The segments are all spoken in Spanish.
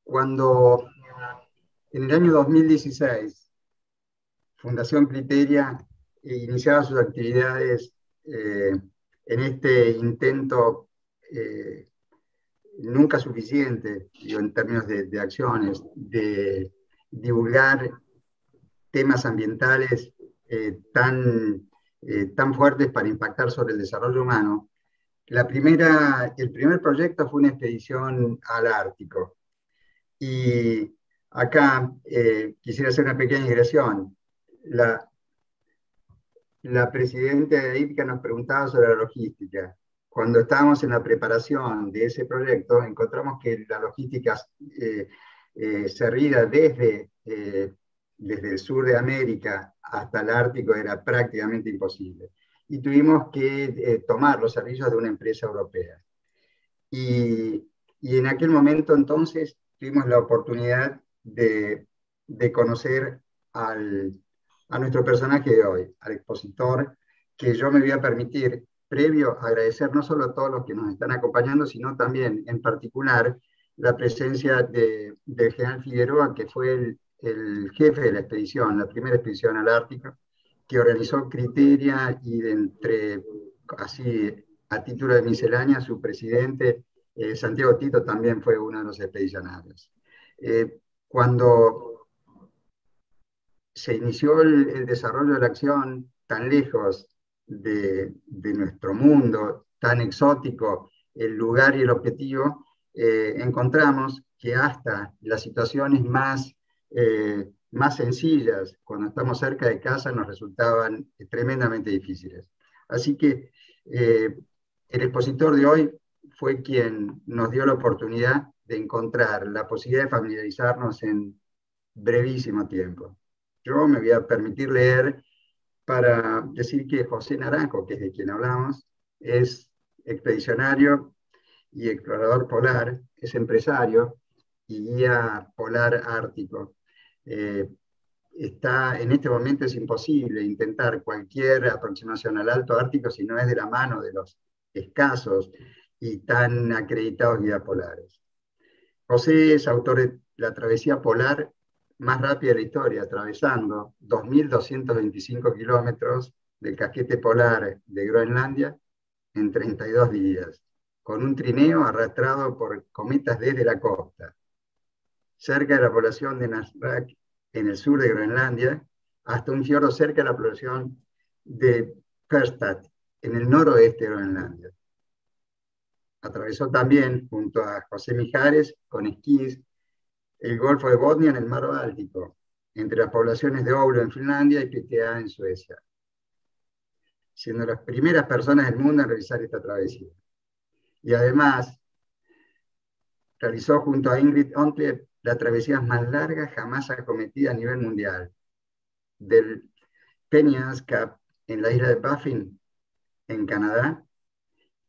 Cuando en el año 2016 Fundación Criteria iniciaba sus actividades en este intento nunca suficiente, digo, en términos de acciones, de divulgar temas ambientales tan fuertes para impactar sobre el desarrollo humano. El primer proyecto fue una expedición al Ártico. Y acá quisiera hacer una pequeña digresión. La, la presidenta de IPCA nos preguntaba sobre la logística. Cuando estábamos en la preparación de ese proyecto, encontramos que la logística servida desde el sur de América hasta el Ártico era prácticamente imposible. Y tuvimos que tomar los servicios de una empresa europea. Y en aquel momento entonces tuvimos la oportunidad de conocer a nuestro personaje de hoy, al expositor, que yo me voy a permitir, previo, agradecer no solo a todos los que nos están acompañando, sino también, en particular, la presencia del general Figueroa, que fue el jefe de la expedición, la primera expedición al Ártico, que organizó Criteria y así a título de miscelánea, su presidente, Santiago Tito, también fue uno de los expedicionarios. Cuando se inició el desarrollo de la acción tan lejos de nuestro mundo, tan exótico, el lugar y el objetivo, encontramos que hasta las situaciones más sencillas, cuando estamos cerca de casa, nos resultaban tremendamente difíciles. Así que el expositor de hoy fue quien nos dio la oportunidad de encontrar la posibilidad de familiarizarnos en brevísimo tiempo. Yo me voy a permitir leer para decir que José Naranjo, que es de quien hablamos, es expedicionario y explorador polar, es empresario y guía polar ártico. En este momento es imposible intentar cualquier aproximación al Alto Ártico si no es de la mano de los escasos y tan acreditados guías polares. José es autor de la travesía polar más rápida de la historia, atravesando 2.225 kilómetros del casquete polar de Groenlandia en 32 días, con un trineo arrastrado por cometas desde la costa, cerca de la población de Nasraq, en el sur de Groenlandia, hasta un fiordo cerca de la población de Ferstad, en el noroeste de Groenlandia. Atravesó también, junto a José Mijares, con esquís, el Golfo de Botnia en el Mar Báltico, entre las poblaciones de Oulu en Finlandia y Piteå en Suecia, siendo las primeras personas del mundo en realizar esta travesía. Y además, realizó junto a Ingrid Ontle la travesía más larga jamás acometida a nivel mundial, del Penjanscap en la isla de Baffin, en Canadá,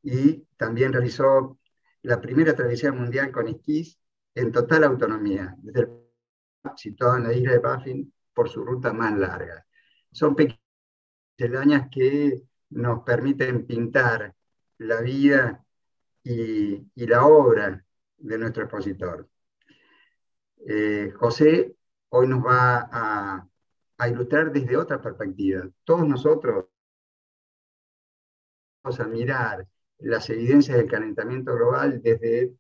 y también realizó la primera travesía mundial con esquís en total autonomía, desde el situado en la isla de Baffin, por su ruta más larga. Son pequeñas telarañas que nos permiten pintar la vida y la obra de nuestro expositor. José hoy nos va a ilustrar desde otra perspectiva. Todos nosotros vamos a mirar las evidencias del calentamiento global desde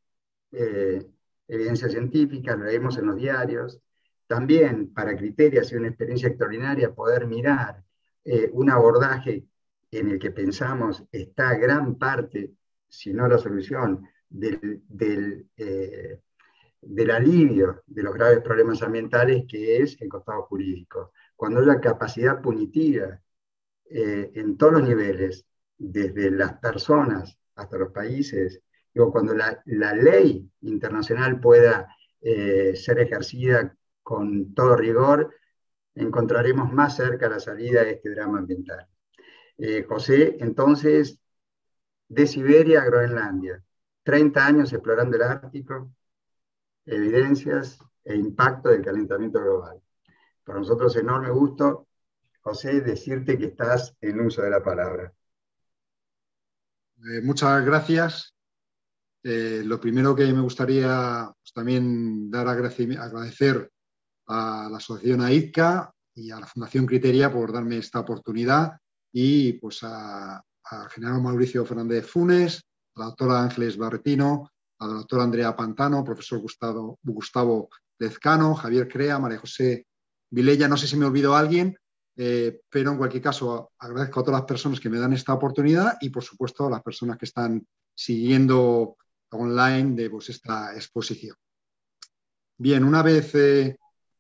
evidencias científicas, lo leemos en los diarios. También, para Criteria, ha sido una experiencia extraordinaria poder mirar un abordaje en el que pensamos está gran parte, si no la solución, del alivio de los graves problemas ambientales, que es el costado jurídico. Cuando hay la capacidad punitiva en todos los niveles, desde las personas hasta los países, digo, cuando la ley internacional pueda ser ejercida con todo rigor, encontraremos más cerca la salida de este drama ambiental. José, entonces, de Siberia a Groenlandia, 30 años explorando el Ártico, evidencias e impacto del calentamiento global. Para nosotros es enorme gusto, José, decirte que estás en uso de la palabra. Muchas gracias. Lo primero que me gustaría pues, también agradecer a la Asociación AIDCA y a la Fundación Criteria por darme esta oportunidad y pues al general Mauricio Fernández Funes, a la doctora Ángeles Barretino, a la doctora Andrea Pantano, profesor Gustavo Lezcano, Javier Crea, María José Vilella, no sé si me olvido a alguien, pero en cualquier caso agradezco a todas las personas que me dan esta oportunidad y por supuesto a las personas que están siguiendo online de pues, esta exposición. Bien, una vez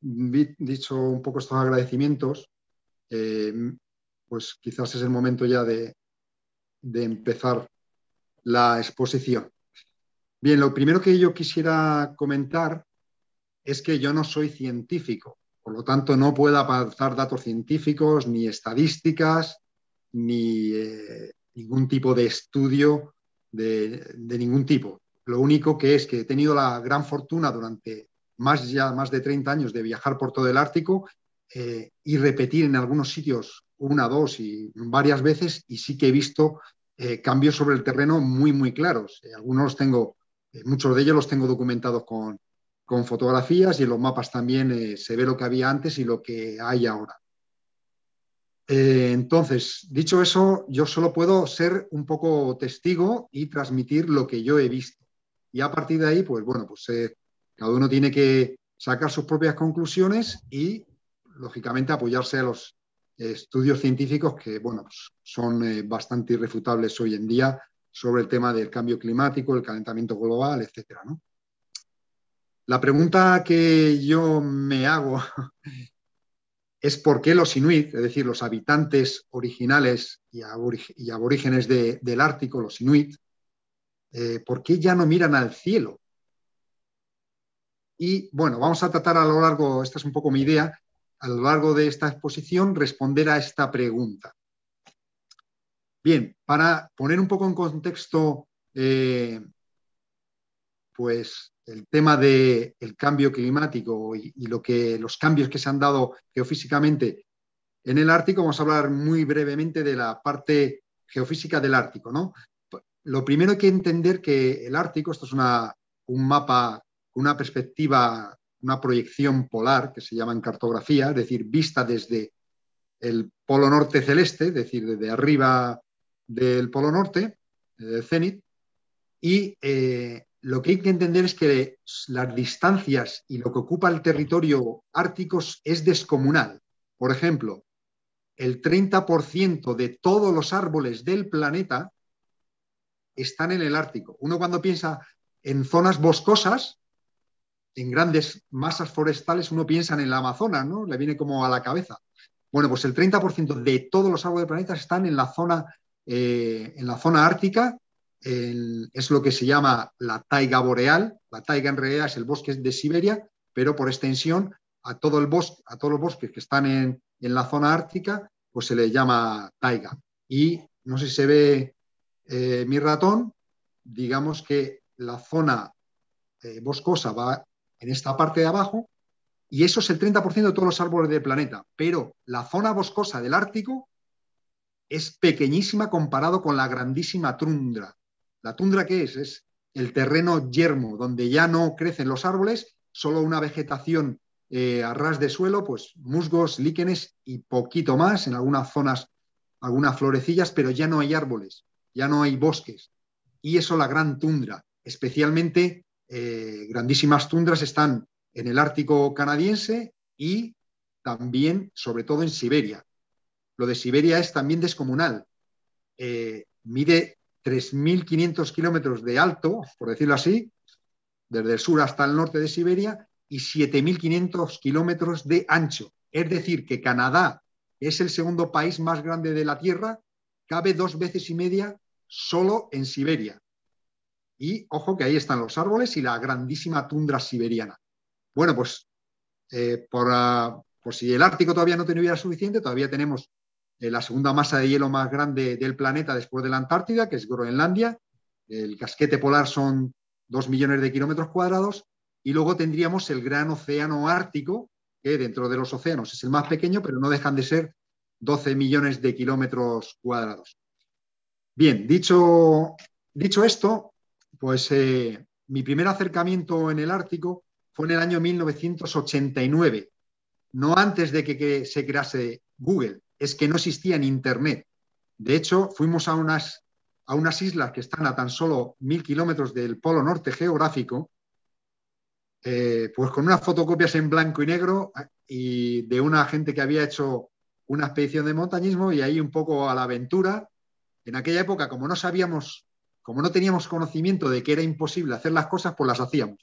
dicho un poco estos agradecimientos, pues quizás es el momento ya de empezar la exposición. Bien, lo primero que yo quisiera comentar es que yo no soy científico, por lo tanto no puedo aportar datos científicos, ni estadísticas, ni ningún tipo de estudio de ningún tipo. Lo único que es que he tenido la gran fortuna durante más de 30 años de viajar por todo el Ártico y repetir en algunos sitios una, dos y varias veces, y sí que he visto cambios sobre el terreno muy, muy claros. Algunos los tengo, muchos de ellos los tengo documentados con fotografías y en los mapas también se ve lo que había antes y lo que hay ahora. Entonces, dicho eso, yo solo puedo ser un poco testigo y transmitir lo que yo he visto. Y a partir de ahí, pues bueno, pues cada uno tiene que sacar sus propias conclusiones y, lógicamente, apoyarse a los estudios científicos que, bueno, pues son bastante irrefutables hoy en día sobre el tema del cambio climático, el calentamiento global, etcétera, ¿no? La pregunta que yo me hago es por qué los inuit, es decir, los habitantes originales y aborígenes del Ártico, los inuit, ¿por qué ya no miran al cielo? Y bueno, vamos a tratar a lo largo, esta es un poco mi idea, a lo largo de esta exposición responder a esta pregunta. Bien, para poner un poco en contexto pues el tema del cambio climático y los cambios que se han dado geofísicamente en el Ártico, vamos a hablar muy brevemente de la parte geofísica del Ártico, ¿no? Lo primero hay que entender que el Ártico, esto es un mapa, una perspectiva, una proyección polar que se llama en cartografía, es decir, vista desde el polo norte celeste, es decir, desde arriba del polo norte, del cenit, y lo que hay que entender es que las distancias y lo que ocupa el territorio ártico es descomunal. Por ejemplo, el 30% de todos los árboles del planeta están en el Ártico. Uno cuando piensa en zonas boscosas, en grandes masas forestales, uno piensa en el Amazonas, ¿no? Le viene como a la cabeza. Bueno, pues el 30% de todos los árboles del planeta están en la zona ártica, es lo que se llama la taiga boreal. La taiga en realidad es el bosque de Siberia, pero por extensión a todos los bosques que están en la zona ártica, pues se le llama taiga. Y no sé si se ve mi ratón, digamos que la zona boscosa va en esta parte de abajo y eso es el 30% de todos los árboles del planeta, pero la zona boscosa del Ártico es pequeñísima comparado con la grandísima tundra. ¿La tundra qué es? Es el terreno yermo, donde ya no crecen los árboles, solo una vegetación a ras de suelo, pues musgos, líquenes y poquito más, en algunas zonas, algunas florecillas, pero ya no hay árboles, ya no hay bosques. Y eso la gran tundra, especialmente grandísimas tundras están en el Ártico canadiense y también, sobre todo, en Siberia. Lo de Siberia es también descomunal. Mide 3.500 kilómetros de alto, por decirlo así, desde el sur hasta el norte de Siberia, y 7.500 kilómetros de ancho. Es decir, que Canadá es el segundo país más grande de la Tierra, cabe 2 veces y media solo en Siberia. Y ojo que ahí están los árboles y la grandísima tundra siberiana. Bueno, pues por si el Ártico todavía no tuviera suficiente, todavía tenemos la segunda masa de hielo más grande del planeta después de la Antártida, que es Groenlandia. El casquete polar son 2 millones de kilómetros cuadrados. Y luego tendríamos el gran océano Ártico, que dentro de los océanos es el más pequeño, pero no dejan de ser 12 millones de kilómetros cuadrados. Bien, dicho esto, Pues mi primer acercamiento en el Ártico fue en el año 1989, no antes de que se crease Google, es que no existía en Internet. De hecho, fuimos a unas islas que están a tan solo 1000 kilómetros del Polo Norte geográfico, pues con unas fotocopias en blanco y negro y de una gente que había hecho una expedición de montañismo y ahí un poco a la aventura. En aquella época, como no sabíamos, como no teníamos conocimiento de que era imposible hacer las cosas, pues las hacíamos.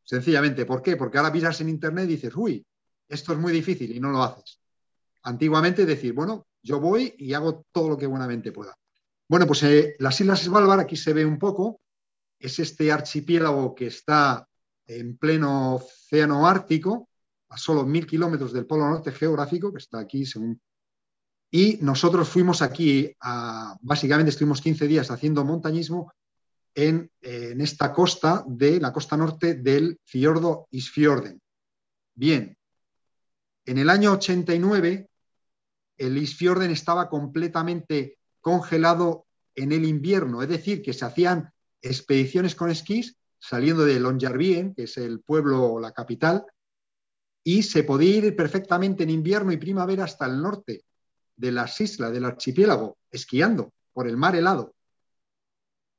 Sencillamente, ¿por qué? Porque ahora miras en Internet y dices, uy, esto es muy difícil y no lo haces. Antiguamente decir, bueno, yo voy y hago todo lo que buenamente pueda. Bueno, pues las Islas Svalbard, aquí se ve un poco, es este archipiélago que está en pleno océano Ártico, a solo 1000 kilómetros del Polo Norte geográfico, que está aquí según. Y nosotros fuimos aquí, básicamente estuvimos 15 días haciendo montañismo en esta costa de la costa norte del fiordo Isfjorden. Bien, en el año 89 el Isfjorden estaba completamente congelado en el invierno, es decir, que se hacían expediciones con esquís saliendo de Longyearbyen, que es el pueblo, la capital, y se podía ir perfectamente en invierno y primavera hasta el norte de las islas, del archipiélago, esquiando por el mar helado.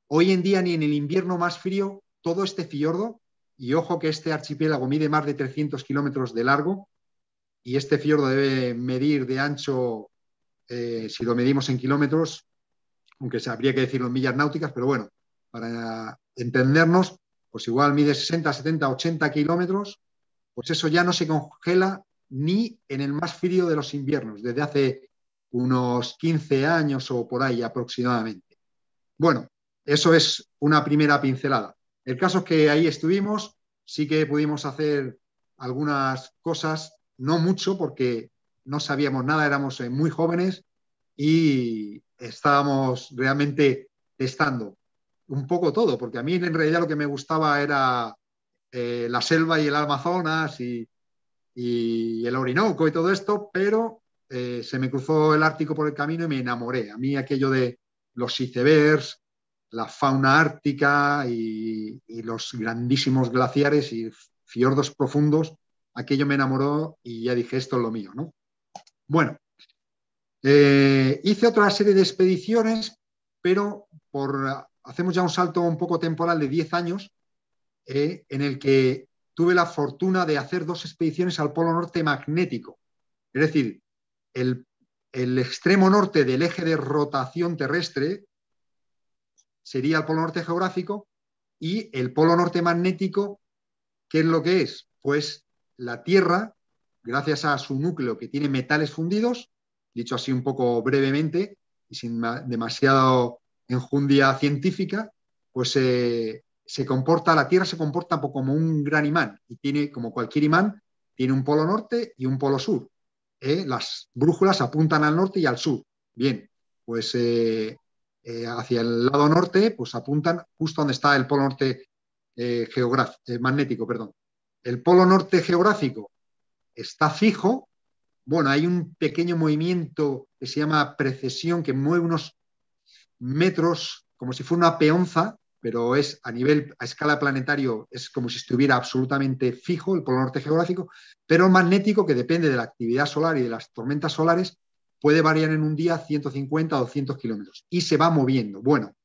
Hoy en día, ni en el invierno más frío, todo este fiordo, y ojo que este archipiélago mide más de 300 kilómetros de largo, y este fiordo debe medir de ancho, si lo medimos en kilómetros, aunque habría que decirlo en millas náuticas, pero bueno, para entendernos, pues igual mide 60, 70, 80 kilómetros, pues eso ya no se congela ni en el más frío de los inviernos, desde hace unos 15 años o por ahí aproximadamente. Bueno, eso es una primera pincelada. El caso es que ahí estuvimos, sí que pudimos hacer algunas cosas, no mucho porque no sabíamos nada, éramos muy jóvenes y estábamos realmente testando un poco todo, porque a mí en realidad lo que me gustaba era la selva y el Amazonas y el Orinoco y todo esto, pero se me cruzó el Ártico por el camino y me enamoré. A mí aquello de los icebergs, la fauna ártica y los grandísimos glaciares y fiordos profundos, aquello me enamoró y ya dije, esto es lo mío, ¿no? Bueno, hice otra serie de expediciones, pero hacemos ya un salto un poco temporal de 10 años, en el que tuve la fortuna de hacer 2 expediciones al Polo Norte magnético. Es decir, el extremo norte del eje de rotación terrestre sería el Polo Norte geográfico y el Polo Norte magnético, ¿qué es lo que es? Pues la Tierra, gracias a su núcleo que tiene metales fundidos, dicho así un poco brevemente y sin demasiado enjundia científica, pues la Tierra se comporta como un gran imán y tiene, como cualquier imán, tiene un polo norte y un polo sur. Las brújulas apuntan al norte y al sur. Bien, pues hacia el lado norte, pues apuntan justo donde está el polo norte magnético, perdón. El polo norte geográfico está fijo. Bueno, hay un pequeño movimiento que se llama precesión, que mueve unos metros como si fuera una peonza, pero es a escala planetario, es como si estuviera absolutamente fijo el polo norte geográfico, pero el magnético, que depende de la actividad solar y de las tormentas solares, puede variar en un día 150 o 200 kilómetros y se va moviendo. Bueno,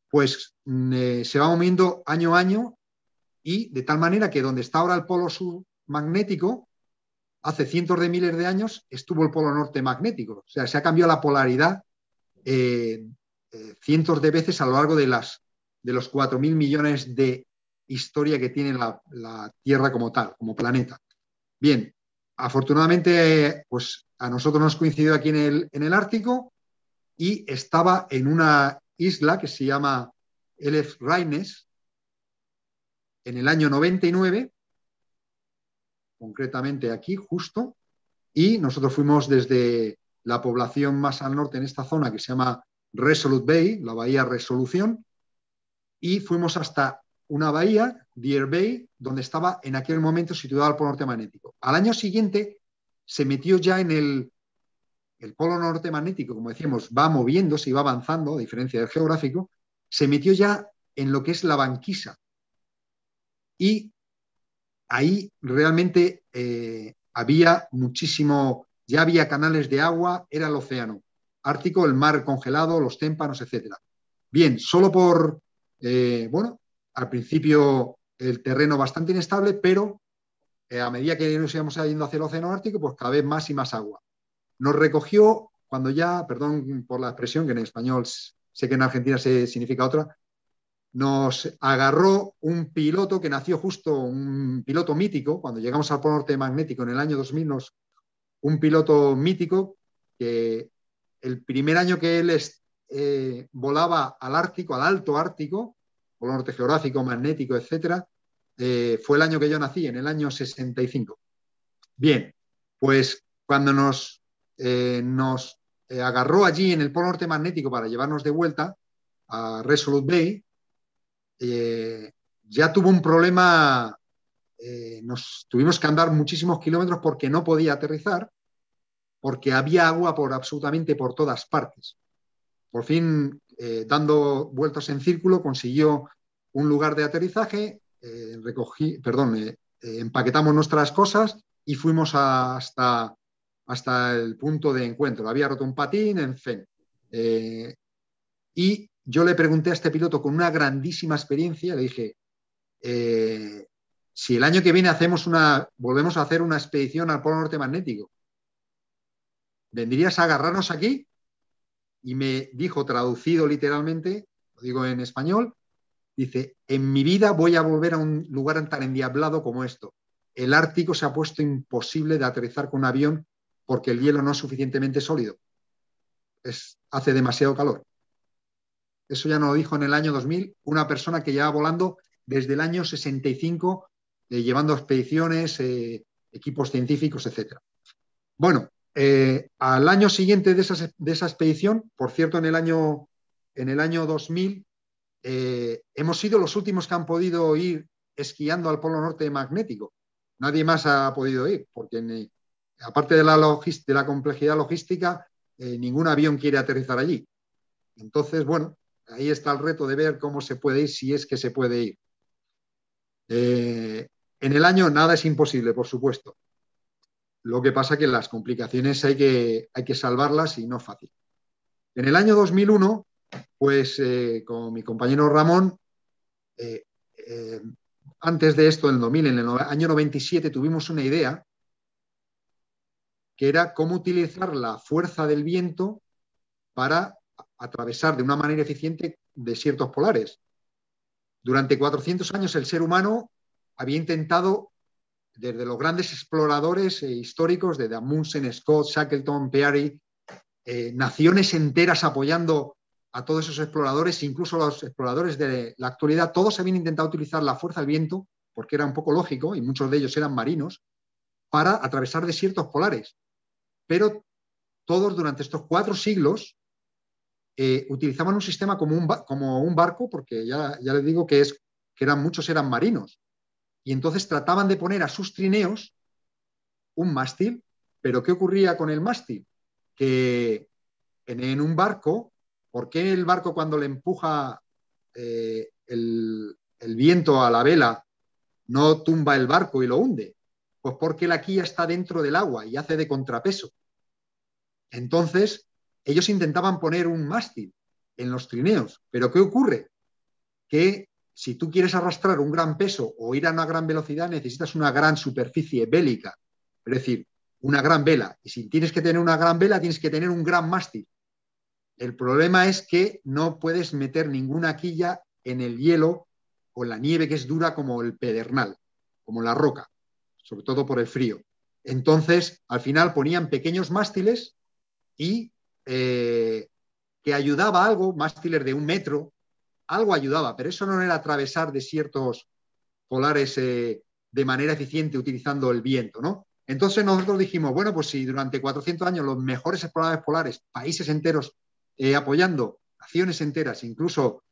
pues se va moviendo año a año y de tal manera que donde está ahora el polo sur magnético, hace cientos de miles de años estuvo el polo norte magnético. O sea, se ha cambiado la polaridad cientos de veces a lo largo de los 4.000 millones de historia que tiene la Tierra como tal, como planeta. Bien, afortunadamente, pues a nosotros nos coincidió aquí en el Ártico y estaba en una isla que se llama Elef Raines en el año 99, concretamente aquí, justo, y nosotros fuimos desde la población más al norte en esta zona que se llama Resolute Bay, la bahía Resolución, y fuimos hasta una bahía, Deer Bay, donde estaba en aquel momento situado el polo norte magnético. Al año siguiente se metió ya en el polo norte magnético, como decíamos, va moviéndose y va avanzando, a diferencia del geográfico, se metió ya en lo que es la banquisa. Y ahí realmente había muchísimo, ya había canales de agua, era el océano Ártico, el mar congelado, los témpanos, etcétera. Bien, solo por, bueno, al principio el terreno bastante inestable, pero a medida que nos íbamos yendo hacia el océano Ártico, pues cada vez más y más agua. Nos recogió cuando ya, perdón por la expresión, que en español sé que en Argentina significa otra, nos agarró un piloto que nació justo, un piloto mítico, cuando llegamos al Polo Norte Magnético en el año 2000, un piloto mítico que el primer año que él volaba al Ártico, al Alto Ártico, Polo Norte Geográfico, Magnético, etcétera, fue el año que yo nací, en el año 65. Bien, pues cuando nos agarró allí en el Polo Norte Magnético para llevarnos de vuelta a Resolute Bay, ya tuvo un problema, nos tuvimos que andar muchísimos kilómetros porque no podía aterrizar, porque había agua absolutamente por todas partes. Por fin, dando vueltas en círculo, consiguió un lugar de aterrizaje, empaquetamos nuestras cosas y fuimos hasta el punto de encuentro. Había roto un patín, en fin. Y yo le pregunté a este piloto con una grandísima experiencia, le dije, si el año que viene volvemos a hacer una expedición al Polo Norte Magnético, ¿vendrías a agarrarnos aquí? Y me dijo, traducido literalmente, lo digo en español, dice, en mi vida voy a volver a un lugar tan endiablado como esto. El Ártico se ha puesto imposible de aterrizar con un avión porque el hielo no es suficientemente sólido. Hace demasiado calor. Eso ya nos lo dijo en el año 2000 una persona que lleva volando desde el año 65, llevando expediciones, equipos científicos, etc. Bueno, al año siguiente de esa expedición, por cierto, en el año 2000, hemos sido los últimos que han podido ir esquiando al Polo Norte Magnético. Nadie más ha podido ir, porque aparte de la complejidad logística, ningún avión quiere aterrizar allí. Entonces, bueno, ahí está el reto de ver cómo se puede ir, si es que se puede ir. En el año nada es imposible, por supuesto. Lo que pasa es que las complicaciones hay que salvarlas y no es fácil. En el año 2001, pues con mi compañero Ramón, antes de esto, en el 2000, en el año 97, tuvimos una idea que era cómo utilizar la fuerza del viento para atravesar de una manera eficiente desiertos polares. Durante 400 años el ser humano había intentado, desde los grandes exploradores históricos, desde Amundsen, Scott, Shackleton, Peary, naciones enteras apoyando a todos esos exploradores, incluso los exploradores de la actualidad, todos habían intentado utilizar la fuerza del viento, porque era un poco lógico, y muchos de ellos eran marinos, para atravesar desiertos polares. Pero todos durante estos 4 siglos utilizaban un sistema como un barco, porque ya les digo que muchos eran marinos. Y entonces trataban de poner a sus trineos un mástil. Pero ¿qué ocurría con el mástil? Que en un barco, ¿por qué el barco cuando le empuja el viento a la vela no tumba el barco y lo hunde? Pues porque la quilla está dentro del agua y hace de contrapeso. Entonces, ellos intentaban poner un mástil en los trineos. ¿Pero qué ocurre? Que si tú quieres arrastrar un gran peso o ir a una gran velocidad, necesitas una gran superficie bélica, es decir, una gran vela. Y si tienes que tener una gran vela, tienes que tener un gran mástil. El problema es que no puedes meter ninguna quilla en el hielo o en la nieve, que es dura como el pedernal, como la roca, sobre todo por el frío. Entonces, al final ponían pequeños mástiles y que ayudaba algo, mástiles de 1 metro, algo ayudaba, pero eso no era atravesar desiertos polares de manera eficiente utilizando el viento, ¿no? Entonces nosotros dijimos, bueno, pues si durante 400 años los mejores exploradores polares, países enteros apoyando, naciones enteras, incluso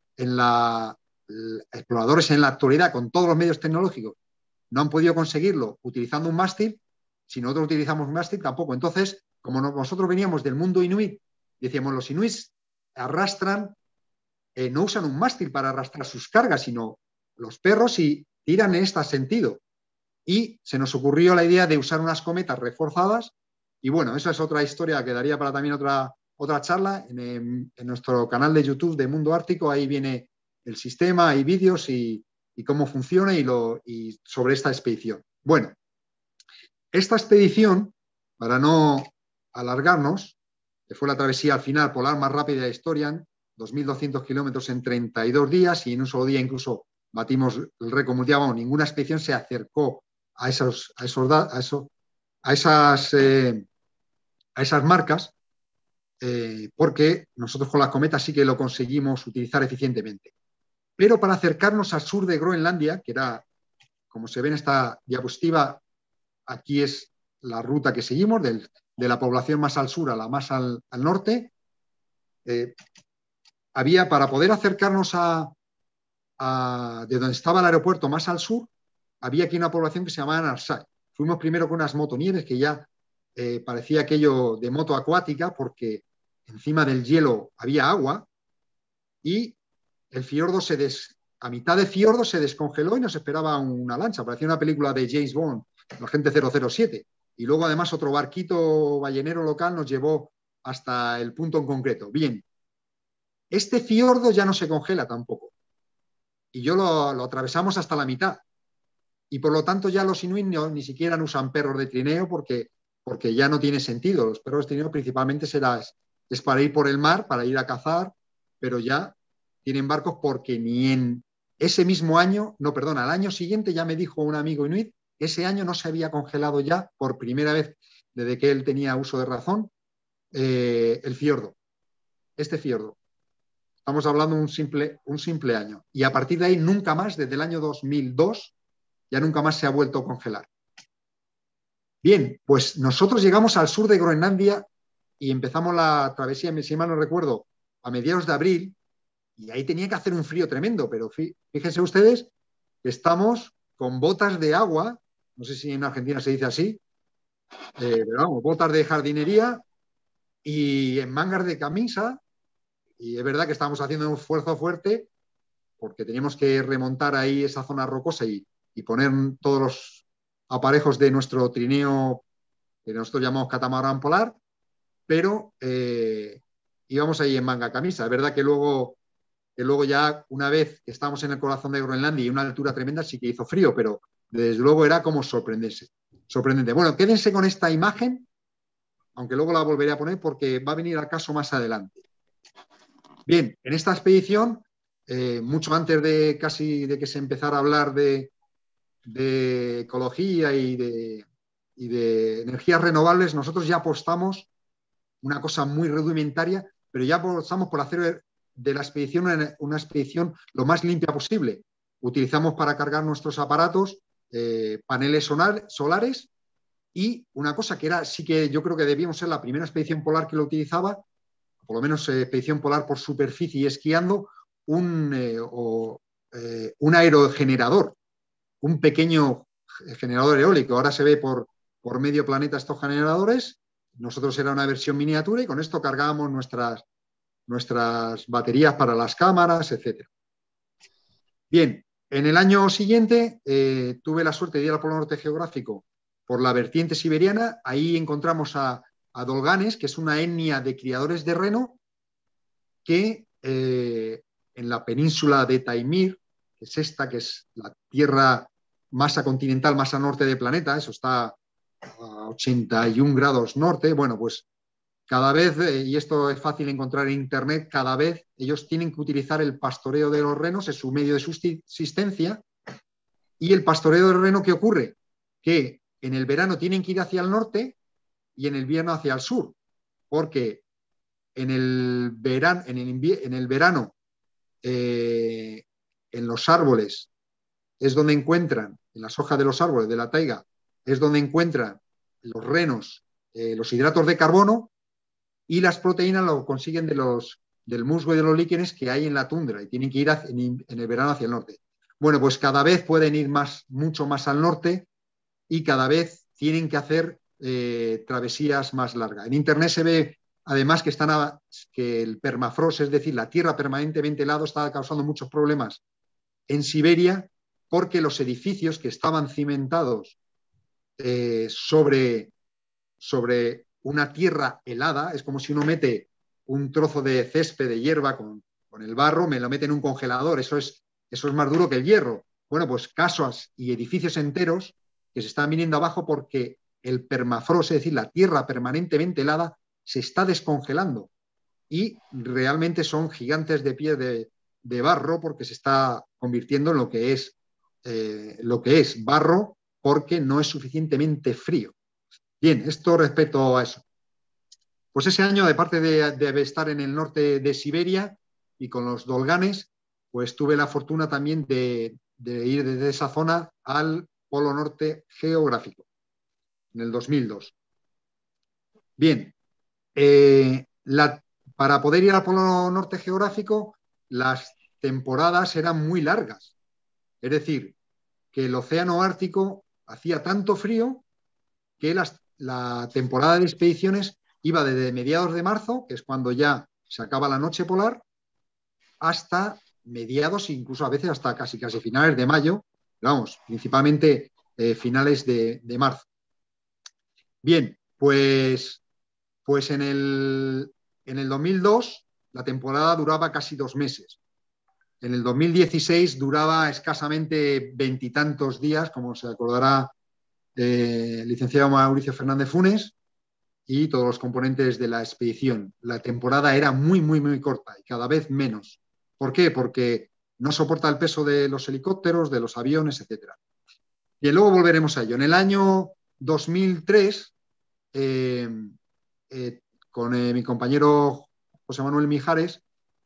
exploradores en la actualidad con todos los medios tecnológicos, no han podido conseguirlo utilizando un mástil, si nosotros utilizamos un mástil tampoco. Entonces, como nosotros veníamos del mundo inuit, decíamos, los inuits arrastran no usan un mástil para arrastrar sus cargas, sino los perros y tiran en este sentido. Y se nos ocurrió la idea de usar unas cometas reforzadas. Y bueno, esa es otra historia que daría para también otra charla. En nuestro canal de YouTube de Mundo Ártico, ahí viene el sistema, hay vídeos y cómo funciona y sobre esta expedición. Bueno, esta expedición, para no alargarnos, que fue la travesía al final polar más rápida de la historia, 2.200 kilómetros en 32 días, y en un solo día incluso batimos el récord mundial. Bueno, ninguna expedición se acercó a esas marcas, porque nosotros con las cometas sí que lo conseguimos utilizar eficientemente. Pero para acercarnos al sur de Groenlandia, que era, como se ve en esta diapositiva, aquí es la ruta que seguimos, de la población más al sur a la más al norte, había, para poder acercarnos de donde estaba el aeropuerto más al sur, había aquí una población que se llamaba Narsai. Fuimos primero con unas motonieves que ya parecía aquello de moto acuática, porque encima del hielo había agua y el fiordo a mitad de fiordo se descongeló y nos esperaba una lancha. Parecía una película de James Bond, el agente 007. Y luego además otro barquito ballenero local nos llevó hasta el punto en concreto. Bien, este fiordo ya no se congela tampoco. Y yo lo atravesamos hasta la mitad. Y por lo tanto ya los inuit ni siquiera usan perros de trineo porque ya no tiene sentido. Los perros de trineo principalmente es para ir por el mar, para ir a cazar, pero ya tienen barcos porque ni en ese mismo año, no, perdona, al año siguiente ya me dijo un amigo inuit, ese año no se había congelado ya por primera vez desde que él tenía uso de razón el fiordo, este fiordo. Estamos hablando de un simple año. Y a partir de ahí nunca más, desde el año 2002, ya nunca más se ha vuelto a congelar. Bien, pues nosotros llegamos al sur de Groenlandia y empezamos la travesía, si mal no recuerdo, a mediados de abril, y ahí tenía que hacer un frío tremendo, pero fíjense ustedes que estamos con botas de agua, no sé si en Argentina se dice así, pero vamos, botas de jardinería y en mangas de camisa, y es verdad que estábamos haciendo un esfuerzo fuerte porque teníamos que remontar ahí esa zona rocosa y poner todos los aparejos de nuestro trineo, que nosotros llamamos catamarán polar, pero íbamos ahí en manga camisa. Es verdad que luego ya, una vez que estábamos en el corazón de Groenlandia y una altura tremenda, sí que hizo frío, pero desde luego era como sorprendente. Bueno, quédense con esta imagen, aunque luego la volveré a poner porque va a venir al caso más adelante. Bien, en esta expedición, mucho antes de que se empezara a hablar de ecología y de energías renovables, nosotros ya apostamos una cosa muy rudimentaria, pero ya apostamos por hacer de la expedición una expedición lo más limpia posible. Utilizamos para cargar nuestros aparatos paneles solares y una cosa que sí que yo creo que debíamos ser la primera expedición polar que lo utilizaba, por lo menos expedición polar por superficie y esquiando, un aerogenerador, un pequeño generador eólico. Ahora se ve por medio planeta estos generadores. Nosotros era una versión miniatura y con esto cargábamos nuestras baterías para las cámaras, etc. Bien, en el año siguiente tuve la suerte de ir al Polo Norte geográfico por la vertiente siberiana. Ahí encontramos a dolganes, que es una etnia de criadores de reno que en la península de Taimyr, que es la tierra masa continental más al norte del planeta, eso está a 81 grados norte, bueno, pues cada vez, y esto es fácil encontrar en internet, cada vez ellos tienen que utilizar el pastoreo de los renos, es su medio de subsistencia. Y el pastoreo del reno, ¿qué ocurre? Que en el verano tienen que ir hacia el norte y en el invierno hacia el sur, porque en el verano en los árboles es donde encuentran, en las hojas de los árboles de la taiga, es donde encuentran los renos los hidratos de carbono, y las proteínas lo consiguen del musgo y de los líquenes que hay en la tundra y tienen que ir en el verano hacia el norte. Bueno, pues cada vez pueden ir mucho más al norte y cada vez tienen que hacer travesías más largas. En internet se ve además que el permafrost, es decir, la tierra permanentemente helada, está causando muchos problemas en Siberia, porque los edificios que estaban cimentados sobre una tierra helada, es como si uno mete un trozo de césped, de hierba con el barro, me lo mete en un congelador, eso es más duro que el hierro. Bueno, pues casas y edificios enteros que se están viniendo abajo porque el permafrost, es decir, la tierra permanentemente helada, se está descongelando y realmente son gigantes de pie de barro, porque se está convirtiendo en lo que es barro, porque no es suficientemente frío. Bien, esto respecto a eso. Pues ese año, de parte de estar en el norte de Siberia y con los Dolganes, pues tuve la fortuna también de ir desde esa zona al Polo Norte geográfico, en el 2002. Bien, para poder ir al Polo Norte geográfico, las temporadas eran muy largas. Es decir, que el océano Ártico hacía tanto frío que la temporada de expediciones iba desde mediados de marzo, que es cuando ya se acaba la noche polar, hasta mediados, incluso a veces hasta casi finales de mayo, vamos, principalmente finales de marzo. Bien, pues en el 2002 la temporada duraba casi 2 meses. En el 2016 duraba escasamente 20 y tantos días, como se acordará el licenciado Mauricio Fernández Funes y todos los componentes de la expedición. La temporada era muy, muy, muy corta y cada vez menos. ¿Por qué? Porque no soporta el peso de los helicópteros, de los aviones, etc. Y luego volveremos a ello. En el año 2003, con mi compañero José Manuel Mijares,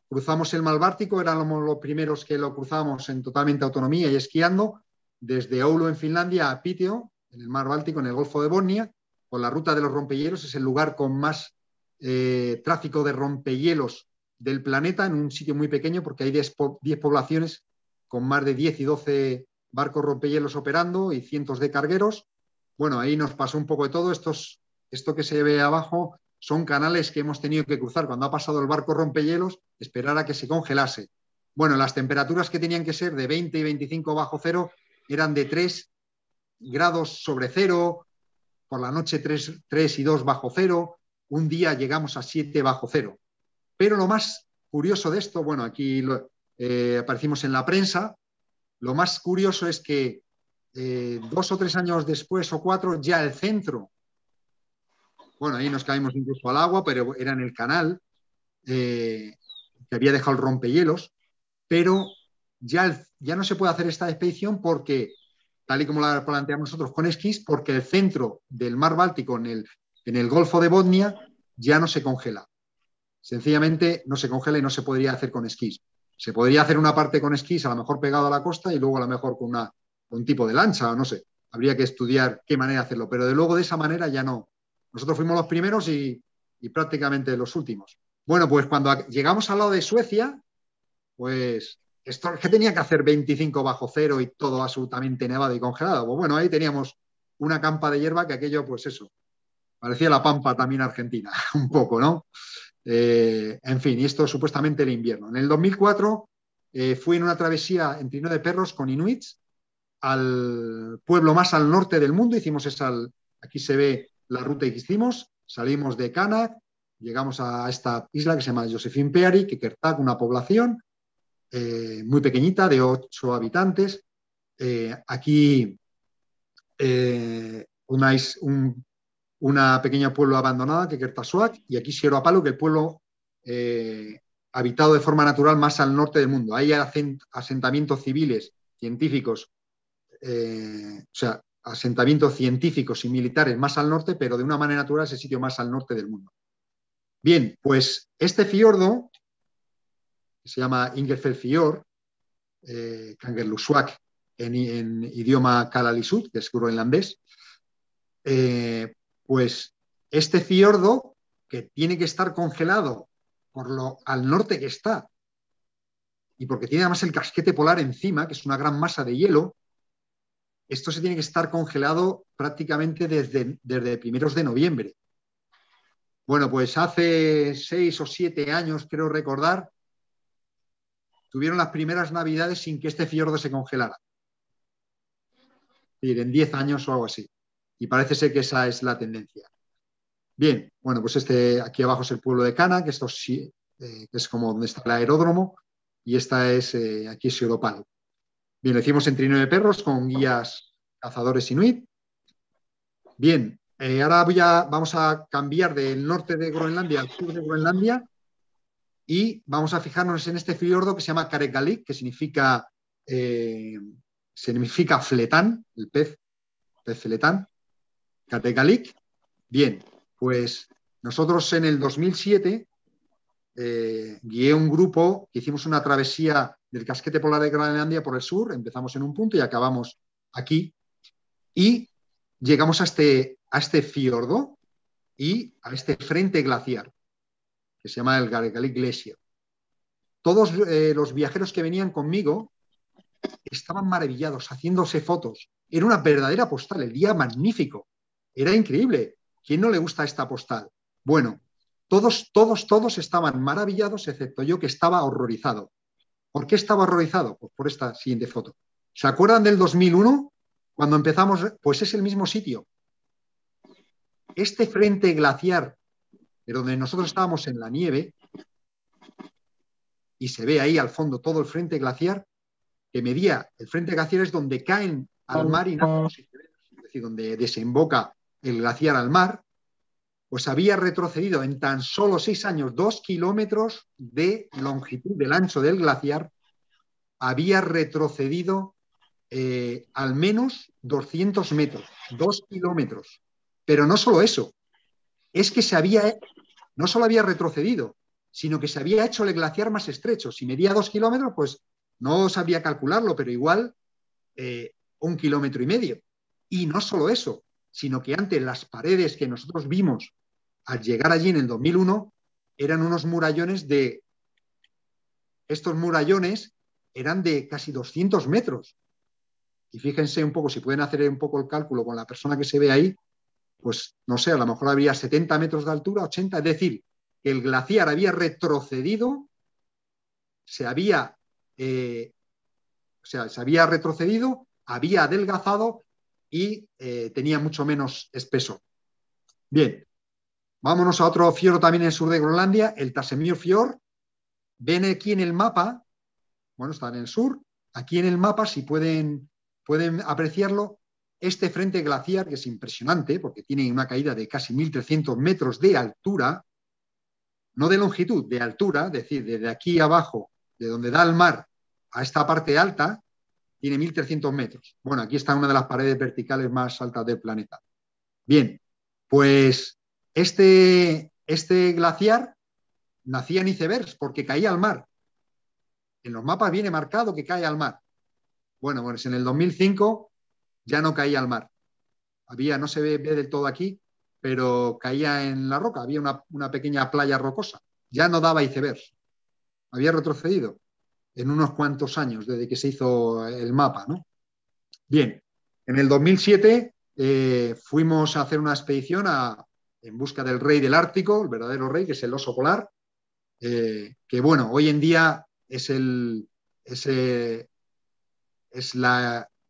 cruzamos el mar Báltico, éramos los primeros que lo cruzamos en totalmente autonomía y esquiando, desde Oulu en Finlandia a Piteå, en el mar Báltico, en el Golfo de Botnia, por la ruta de los rompehielos. Es el lugar con más tráfico de rompehielos del planeta, en un sitio muy pequeño, porque hay 10 poblaciones con más de 10 y 12 barcos rompehielos operando y cientos de cargueros. Bueno, ahí nos pasó un poco de todo. Esto que se ve abajo son canales que hemos tenido que cruzar cuando ha pasado el barco rompehielos, esperar a que se congelase. Bueno, las temperaturas que tenían que ser de 20 y 25 bajo cero eran de 3 grados sobre cero, por la noche 3 y 2 bajo cero, un día llegamos a 7 bajo cero. Pero lo más curioso de esto, bueno, aquí aparecimos en la prensa, lo más curioso es que 2 o 3 años después o 4, ya el centro, bueno, ahí nos caímos incluso al agua, pero era en el canal, que había dejado el rompehielos, pero ya no se puede hacer esta expedición porque, tal y como la planteamos nosotros con esquís, porque el centro del mar Báltico en el Golfo de Botnia ya no se congela. Sencillamente no se congela y no se podría hacer con esquís. Se podría hacer una parte con esquís, a lo mejor pegado a la costa, y luego a lo mejor con un tipo de lancha, o no sé. Habría que estudiar qué manera de hacerlo, pero de luego de esa manera ya no. Nosotros fuimos los primeros y prácticamente los últimos. Bueno, pues cuando llegamos al lado de Suecia, pues esto que tenía que hacer 25 bajo cero y todo absolutamente nevado y congelado. Pues bueno, ahí teníamos una campa de hierba que aquello, pues eso, parecía la pampa también argentina, un poco, ¿no? En fin, y esto supuestamente el invierno. En el 2004 fui en una travesía en trineo de perros con inuits al pueblo más al norte del mundo. Hicimos aquí se ve la ruta que hicimos, salimos de Qaanaaq, llegamos a esta isla que se llama Josephine-Peary, Kekertak, una población muy pequeñita, de 8 habitantes. Aquí una pequeña pueblo abandonada, Kekertasuaq, y aquí Sierra Palo, que es el pueblo habitado de forma natural más al norte del mundo. Hay asentamientos civiles, científicos, o sea, asentamientos científicos y militares más al norte, pero de una manera natural es el sitio más al norte del mundo. Bien, pues este fiordo, que se llama Ingerfellfjord, Kangerlussuaq en idioma Kalaallisut, que es groenlandés, pues este fiordo, que tiene que estar congelado por lo al norte que está, y porque tiene además el casquete polar encima, que es una gran masa de hielo, esto se tiene que estar congelado prácticamente desde primeros de noviembre. Bueno, pues hace 6 o 7 años, creo recordar, tuvieron las primeras navidades sin que este fiordo se congelara. Es decir, en 10 años o algo así. Y parece ser que esa es la tendencia. Bien, bueno, pues aquí abajo es el pueblo de Cana, que que es como donde está el aeródromo, y esta es, aquí es Siodopal. Bien, lo hicimos en trino de perros con guías cazadores inuit. Bien, ahora vamos a cambiar del norte de Groenlandia al sur de Groenlandia y vamos a fijarnos en este fiordo que se llama Karekallik, que significa fletán, el pez fletán, Karekallik. Bien, pues nosotros en el 2007 guié un grupo que hicimos una travesía del casquete polar de Groenlandia por el sur, empezamos en un punto y acabamos aquí, y llegamos a este fiordo y a este frente glaciar, que se llama el Karekallik Glacier. Todos los viajeros que venían conmigo estaban maravillados, haciéndose fotos. Era una verdadera postal, el día magnífico. Era increíble. ¿Quién no le gusta esta postal? Bueno, todos estaban maravillados, excepto yo, que estaba horrorizado. ¿Por qué estaba horrorizado? Pues por esta siguiente foto. ¿Se acuerdan del 2001? Cuando empezamos, pues es el mismo sitio. Este frente glaciar, donde nosotros estábamos en la nieve, y se ve ahí al fondo todo el frente glaciar, que medía, el frente glaciar es donde caen al mar y nacen los icebergs, es decir, donde desemboca el glaciar al mar, pues había retrocedido en tan solo 6 años 2 kilómetros de longitud del ancho del glaciar, había retrocedido al menos 200 metros, 2 kilómetros. Pero no solo eso, es que no solo había retrocedido, sino que se había hecho el glaciar más estrecho. Si medía 2 kilómetros, pues no sabía calcularlo, pero igual 1,5 kilómetros. Y no solo eso, sino que antes las paredes que nosotros vimos al llegar allí en el 2001 eran unos murallones estos murallones eran de casi 200 metros. Y fíjense un poco, si pueden hacer un poco el cálculo con la persona que se ve ahí, pues no sé, a lo mejor habría 70 metros de altura, 80, es decir, que el glaciar había retrocedido, se había retrocedido, había adelgazado y tenía mucho menos espeso. Bien, vámonos a otro fiordo también en el sur de Groenlandia, el Tassemire Fjord. Ven aquí en el mapa, bueno, está en el sur, aquí en el mapa, si pueden apreciarlo, este frente glaciar, que es impresionante, porque tiene una caída de casi 1.300 metros de altura, no de longitud, de altura, es decir, desde aquí abajo, de donde da el mar a esta parte alta, tiene 1.300 metros. Bueno, aquí está una de las paredes verticales más altas del planeta. Bien, pues este glaciar nacía en icebergs porque caía al mar. En los mapas viene marcado que cae al mar. Bueno, pues en el 2005 ya no caía al mar. No se ve del todo aquí, pero caía en la roca. Había una pequeña playa rocosa. Ya no daba icebergs. Había retrocedido en unos cuantos años desde que se hizo el mapa, ¿no? Bien, en el 2007 fuimos a hacer una expedición en busca del rey del Ártico, el verdadero rey, que es el oso polar, que bueno, hoy en día es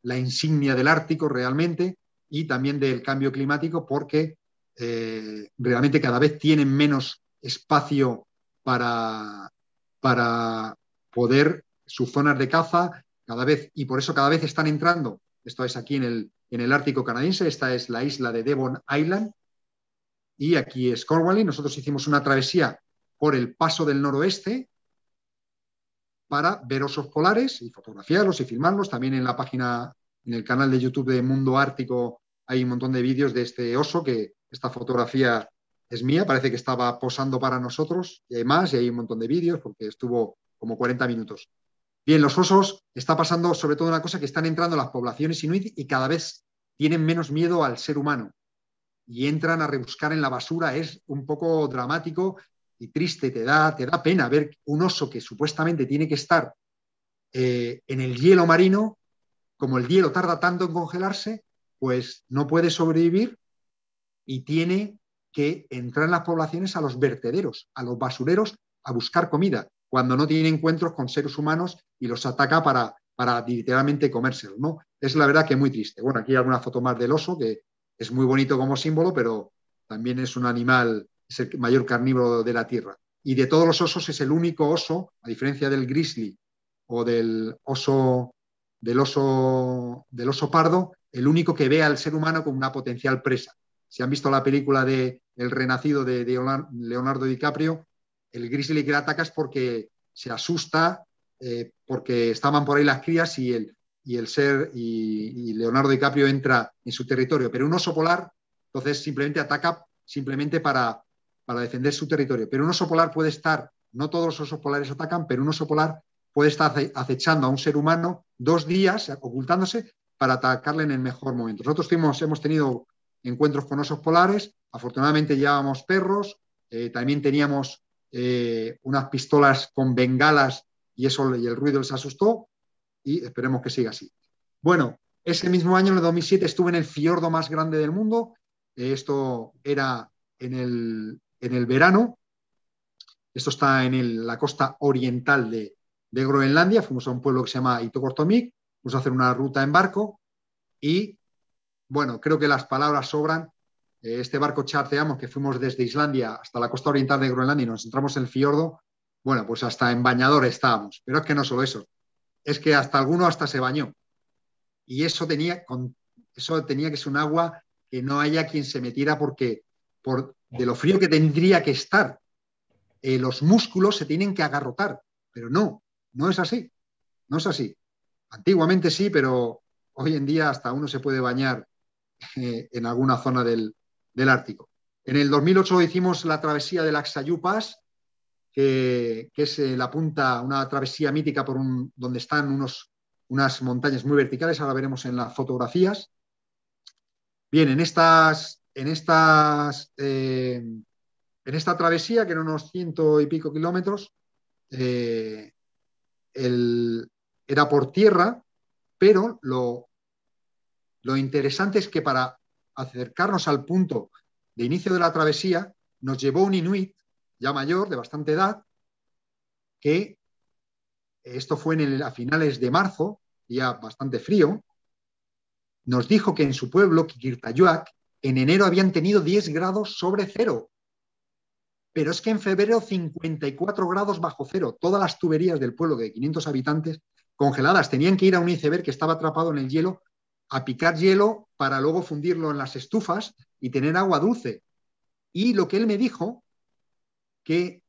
la insignia del Ártico realmente y también del cambio climático porque realmente cada vez tienen menos espacio para poder sus zonas de caza y por eso cada vez están entrando. Esto es aquí en el Ártico canadiense, esta es la isla de Devon Island y aquí es Cornwall. Nosotros hicimos una travesía por el paso del noroeste para ver osos polares y fotografiarlos y filmarlos. También en la página, en el canal de YouTube de Mundo Ártico hay un montón de vídeos de este oso, que esta fotografía es mía, parece que estaba posando para nosotros, y hay más, y hay un montón de vídeos porque estuvo como 40 minutos. Bien, los osos está pasando sobre todo una cosa, que están entrando las poblaciones inuit y cada vez tienen menos miedo al ser humano y entran a rebuscar en la basura. Es un poco dramático y triste, te da pena ver un oso que supuestamente tiene que estar en el hielo marino, como el hielo tarda tanto en congelarse, pues no puede sobrevivir y tiene que entra en las poblaciones a los vertederos, a los basureros, a buscar comida, cuando no tiene encuentros con seres humanos y los ataca para literalmente comérselos, ¿no? Es la verdad que muy triste. Bueno, aquí hay alguna foto más del oso, que es muy bonito como símbolo, pero también es un animal, es el mayor carnívoro de la Tierra. Y de todos los osos es el único oso, a diferencia del grizzly o del oso pardo, el único que ve al ser humano como una potencial presa. Si han visto la película de El Renacido de Leonardo DiCaprio, el grizzly que le ataca es porque se asusta, porque estaban por ahí las crías y Leonardo DiCaprio entra en su territorio. Pero un oso polar, entonces simplemente ataca para defender su territorio. Pero un oso polar puede estar, no todos los osos polares atacan, pero un oso polar puede estar acechando a un ser humano 2 días, ocultándose, para atacarle en el mejor momento. Nosotros hemos tenido encuentros con osos polares, afortunadamente llevábamos perros, también teníamos unas pistolas con bengalas y el ruido les asustó, y esperemos que siga así. Bueno, ese mismo año, en el 2007, estuve en el fiordo más grande del mundo. Esto era en el verano. Esto está en la costa oriental de Groenlandia. Fuimos a un pueblo que se llama Ittoqqortoormiit. Fuimos a hacer una ruta en barco y, bueno, creo que las palabras sobran. Este barco charteamos, que fuimos desde Islandia hasta la costa oriental de Groenlandia y nos entramos en el fiordo. Bueno, pues hasta en bañador estábamos. Pero es que no solo eso, es que alguno se bañó. Y eso tenía que ser un agua que no haya quien se metiera, porque de lo frío que tendría que estar, los músculos se tienen que agarrotar. Pero no es así. No es así. Antiguamente sí, pero hoy en día hasta uno se puede bañar en alguna zona del Ártico. En el 2008 hicimos la travesía del Aksayu Pass, que es una travesía mítica donde están unas montañas muy verticales. Ahora veremos en las fotografías. Bien, en esta travesía, que eran unos 100 y pico kilómetros, era por tierra, pero lo interesante es que para acercarnos al punto de inicio de la travesía nos llevó un inuit ya mayor, de bastante edad, que esto fue a finales de marzo, ya bastante frío. Nos dijo que en su pueblo, Qikqirtayuaq, en enero habían tenido 10 grados sobre cero. Pero es que en febrero 54 grados bajo cero. Todas las tuberías del pueblo de 500 habitantes congeladas. Tenían que ir a un iceberg que estaba atrapado en el hielo a picar hielo para luego fundirlo en las estufas y tener agua dulce. Y lo que él me dijo, que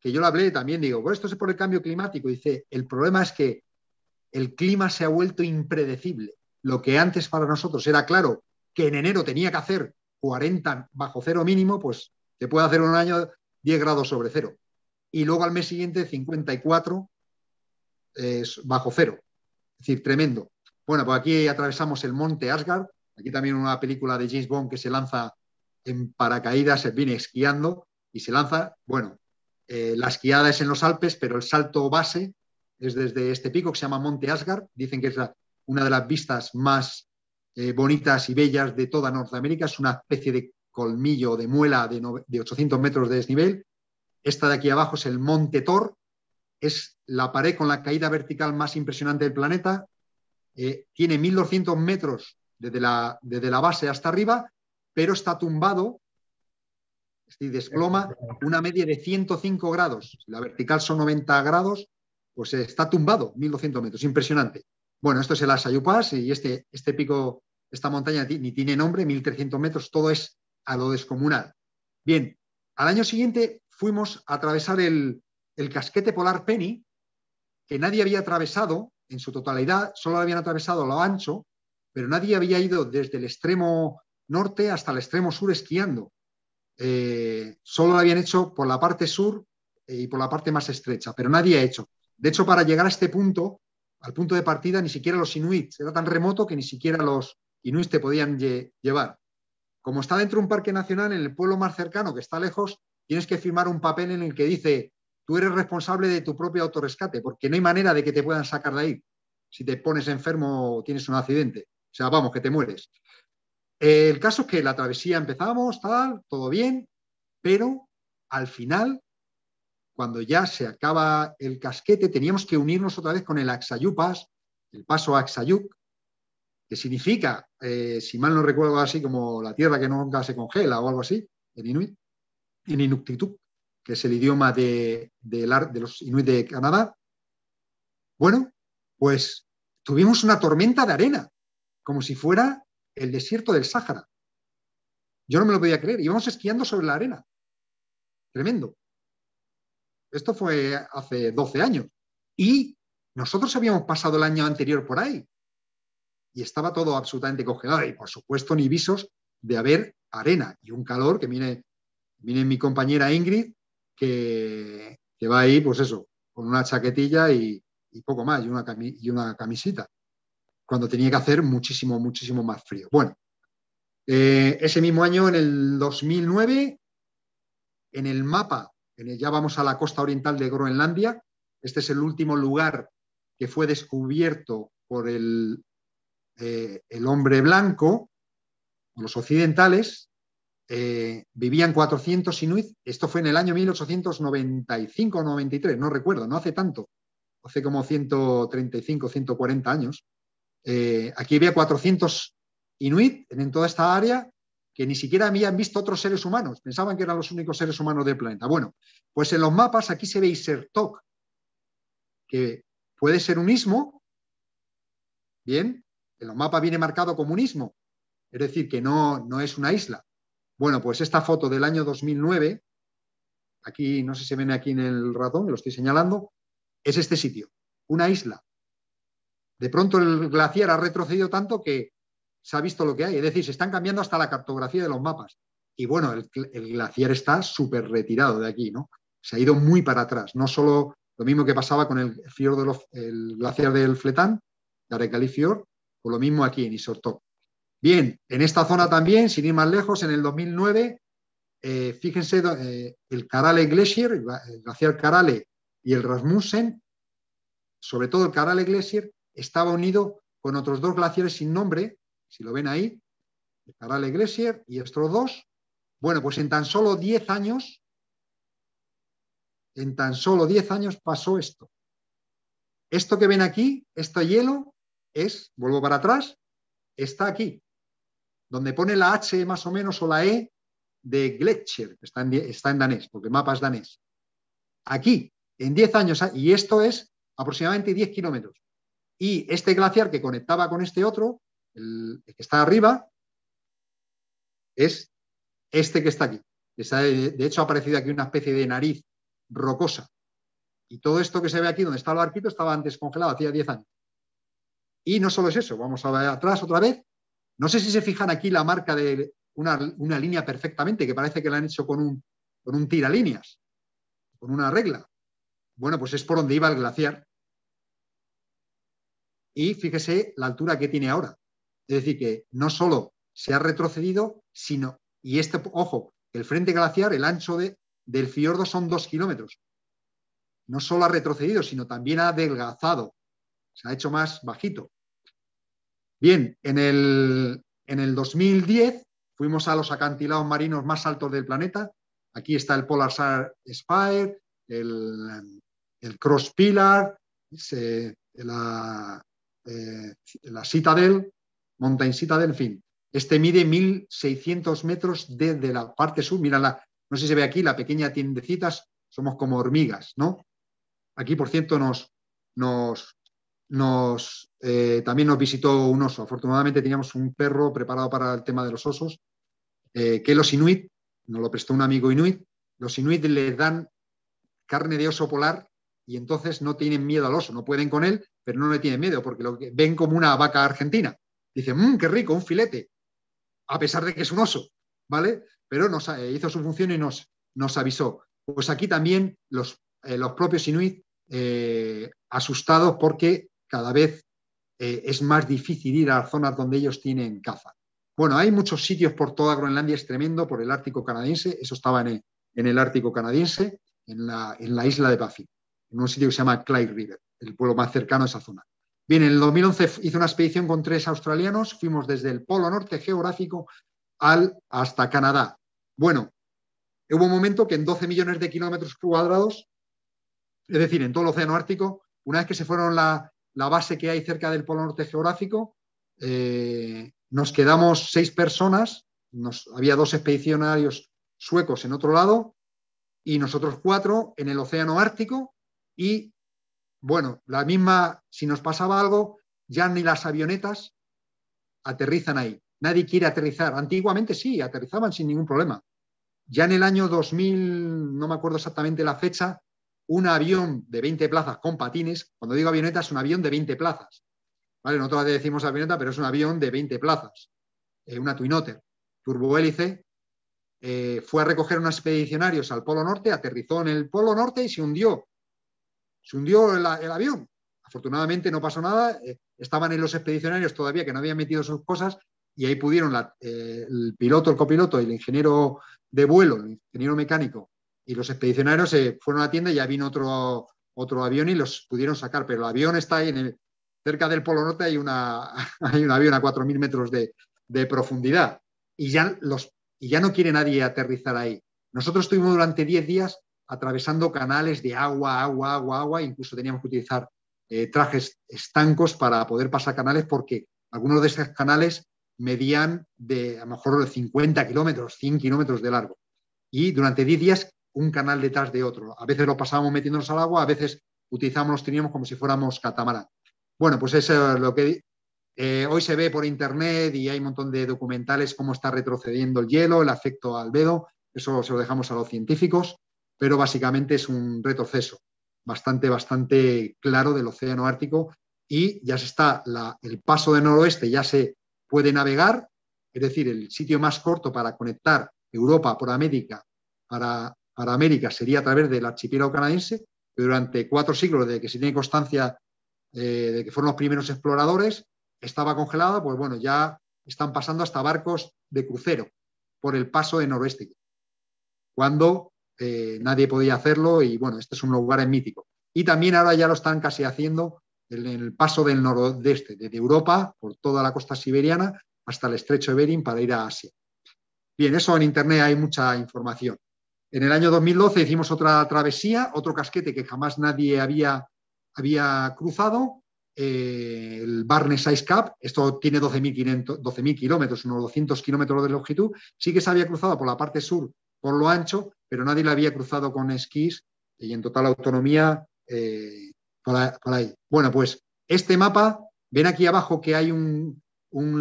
yo lo hablé también, digo, bueno, esto es por el cambio climático. Dice, el problema es que el clima se ha vuelto impredecible. Lo que antes para nosotros era claro que en enero tenía que hacer 40 bajo cero mínimo, pues se puede hacer un año 10 grados sobre cero. Y luego al mes siguiente 54 bajo cero. Es decir, tremendo. Bueno, pues aquí atravesamos el monte Asgard. Aquí también una película de James Bond que se lanza en paracaídas, se viene esquiando y se lanza. Bueno, la esquiada es en los Alpes, pero el salto base es desde este pico que se llama Monte Asgard. Dicen que es una de las vistas más bonitas y bellas de toda Norteamérica. Es una especie de colmillo, de muela de 800 metros de desnivel. Esta de aquí abajo es el Monte Thor. Es la pared con la caída vertical más impresionante del planeta. Tiene 1.200 metros desde la base hasta arriba, pero está tumbado, es decir, desploma una media de 105 grados. Si la vertical son 90 grados, pues está tumbado 1.200 metros. Impresionante. Bueno, esto es el Aksayu Pass y este pico, esta montaña ni tiene nombre, 1.300 metros, todo es a lo descomunal. Bien, al año siguiente fuimos a atravesar el casquete polar Penny, que nadie había atravesado en su totalidad, solo habían atravesado lo ancho, pero nadie había ido desde el extremo norte hasta el extremo sur esquiando. Solo lo habían hecho por la parte sur y por la parte más estrecha, pero nadie ha hecho. De hecho, para llegar a este punto, al punto de partida, ni siquiera los inuits, era tan remoto que ni siquiera los inuits te podían llevar. Como está dentro de un parque nacional, en el pueblo más cercano, que está lejos, tienes que firmar un papel en el que dice: tú eres responsable de tu propio autorrescate, porque no hay manera de que te puedan sacar de ahí si te pones enfermo o tienes un accidente. O sea, vamos, que te mueres. El caso es que la travesía empezamos, tal, todo bien, pero al final, cuando ya se acaba el casquete, teníamos que unirnos otra vez con el Aksayuk Pass, el paso Aksayuk, que significa, si mal no recuerdo, así como la tierra que nunca se congela o algo así, en Inuit, en Inuktitut, que es el idioma de los Inuit de Canadá. Bueno, pues tuvimos una tormenta de arena, como si fuera el desierto del Sáhara. Yo no me lo podía creer. Íbamos esquiando sobre la arena. Tremendo. Esto fue hace 12 años. Y nosotros habíamos pasado el año anterior por ahí. Y estaba todo absolutamente congelado. Y por supuesto, ni visos de haber arena y un calor que viene mi compañera Ingrid, que va ahí, pues eso, con una chaquetilla y poco más, y una camisita, cuando tenía que hacer muchísimo, muchísimo más frío. Bueno, ese mismo año, en el 2009, en el mapa, ya vamos a la costa oriental de Groenlandia. Este es el último lugar que fue descubierto por el hombre blanco, los occidentales. Vivían 400 inuit. Esto fue en el año 1895 o 93, no recuerdo, no hace tanto, hace como 135, 140 años. Aquí había 400 inuit en toda esta área que ni siquiera habían visto otros seres humanos, pensaban que eran los únicos seres humanos del planeta. Bueno, pues en los mapas aquí se ve Isertok, que puede ser un istmo. Bien, en los mapas viene marcado como un istmo, es decir, que no es una isla. Bueno, pues esta foto del año 2009, aquí no sé si se ven aquí en el ratón, lo estoy señalando, es este sitio, una isla. De pronto el glaciar ha retrocedido tanto que se ha visto lo que hay, es decir, se están cambiando hasta la cartografía de los mapas. Y bueno, el glaciar está súper retirado de aquí, ¿no? Se ha ido muy para atrás, no solo lo mismo que pasaba con el glaciar del Fletán, Garekalifjord, o lo mismo aquí en Isertok. Bien, en esta zona también, sin ir más lejos, en el 2009, fíjense, el Karale Glacier, el glaciar Karale y el Rasmussen, sobre todo el Karale Glacier, estaba unido con otros dos glaciares sin nombre, si lo ven ahí, el Karale Glacier y estos dos. Bueno, pues en tan solo 10 años pasó esto. Esto que ven aquí, este hielo, vuelvo para atrás, está aquí, donde pone la H más o menos o la E de Gletscher, está en danés, porque el mapa es danés. Aquí, en 10 años, y esto es aproximadamente 10 kilómetros. Y este glaciar que conectaba con este otro, el que está arriba, es este que está aquí. De hecho, ha aparecido aquí una especie de nariz rocosa. Y todo esto que se ve aquí, donde está el barquito, estaba antes congelado, hacía 10 años. Y no solo es eso, vamos a ver atrás otra vez. No sé si se fijan aquí la marca de una línea perfectamente, que parece que la han hecho con un tiralíneas, con una regla. Bueno, pues es por donde iba el glaciar. Y fíjese la altura que tiene ahora. Es decir, que no solo se ha retrocedido, sino, y ojo, el frente glaciar, el ancho del fiordo son 2 kilómetros. No solo ha retrocedido, sino también ha adelgazado. Se ha hecho más bajito. Bien, en el 2010 fuimos a los acantilados marinos más altos del planeta. Aquí está el Polar Spire, el Cross Pillar, la Citadel, Mountain Citadel, en fin. Este mide 1.600 metros desde la parte sur. Mírala, no sé si se ve aquí la pequeña tiendecitas, somos como hormigas, ¿no? Aquí, por cierto, también nos visitó un oso. Afortunadamente teníamos un perro preparado para el tema de los osos, que los inuit, nos lo prestó un amigo inuit, los inuit le dan carne de oso polar y entonces no tienen miedo al oso, no pueden con él, pero no le tienen miedo porque lo ven como una vaca argentina. Dicen, qué rico, un filete, a pesar de que es un oso, ¿vale? Pero hizo su función y nos avisó. Pues aquí también los propios inuit asustados porque cada vez es más difícil ir a las zonas donde ellos tienen caza. Bueno, hay muchos sitios por toda Groenlandia, es tremendo, por el Ártico canadiense, eso estaba en el Ártico canadiense, en la isla de Baffin, en un sitio que se llama Clyde River, el pueblo más cercano a esa zona. Bien, en el 2011 hice una expedición con 3 australianos, fuimos desde el Polo Norte geográfico hasta Canadá. Bueno, hubo un momento que en 12 millones de kilómetros cuadrados, es decir, en todo el océano Ártico, una vez que se fueron la base que hay cerca del Polo Norte geográfico, nos quedamos 6 personas, había 2 expedicionarios suecos en otro lado y nosotros 4 en el océano Ártico y, bueno, la misma, si nos pasaba algo, ya ni las avionetas aterrizan ahí. Nadie quiere aterrizar. Antiguamente sí, aterrizaban sin ningún problema. Ya en el año 2000, no me acuerdo exactamente la fecha, un avión de 20 plazas con patines, cuando digo avioneta es un avión de 20 plazas, ¿vale? Nosotros le decimos avioneta, pero es un avión de 20 plazas, una Twin Otter, turbohélice, fue a recoger unos expedicionarios al Polo Norte, aterrizó en el Polo Norte y se hundió. Se hundió el avión. Afortunadamente no pasó nada, estaban en los expedicionarios todavía que no habían metido sus cosas y ahí pudieron el piloto, el copiloto y el ingeniero de vuelo, el ingeniero mecánico y los expedicionarios se fueron a la tienda y ya vino otro avión y los pudieron sacar, pero el avión está ahí cerca del Polo Norte hay un avión a 4.000 metros de profundidad y ya no quiere nadie aterrizar ahí. Nosotros estuvimos durante 10 días atravesando canales de agua, incluso teníamos que utilizar trajes estancos para poder pasar canales porque algunos de esos canales medían a lo mejor de 50 kilómetros, 100 kilómetros de largo. Y durante 10 días un canal detrás de otro. A veces lo pasábamos metiéndonos al agua, a veces los teníamos como si fuéramos catamarán. Bueno, pues eso es lo que hoy se ve por internet y hay un montón de documentales cómo está retrocediendo el hielo, el efecto albedo. Eso se lo dejamos a los científicos, pero básicamente es un retroceso bastante claro del océano Ártico y ya el paso de noroeste ya se puede navegar, es decir, el sitio más corto para conectar Europa por América para América sería a través del archipiélago canadiense, que durante 4 siglos, desde que se tiene constancia de que fueron los primeros exploradores, estaba congelada, pues bueno, ya están pasando hasta barcos de crucero por el paso de noroeste, cuando nadie podía hacerlo y bueno, este es un lugar mítico. Y también ahora ya lo están casi haciendo en el paso del nordeste, desde Europa, por toda la costa siberiana, hasta el estrecho de Bering para ir a Asia. Bien, eso en internet hay mucha información. En el año 2012 hicimos otra travesía, otro casquete que jamás nadie había cruzado, el Barnes Ice Cap. Esto tiene 12.000 kilómetros, unos 200 kilómetros de longitud. Sí que se había cruzado por la parte sur, por lo ancho, pero nadie lo había cruzado con esquís y en total autonomía para ahí. Bueno, pues este mapa, ven aquí abajo que hay un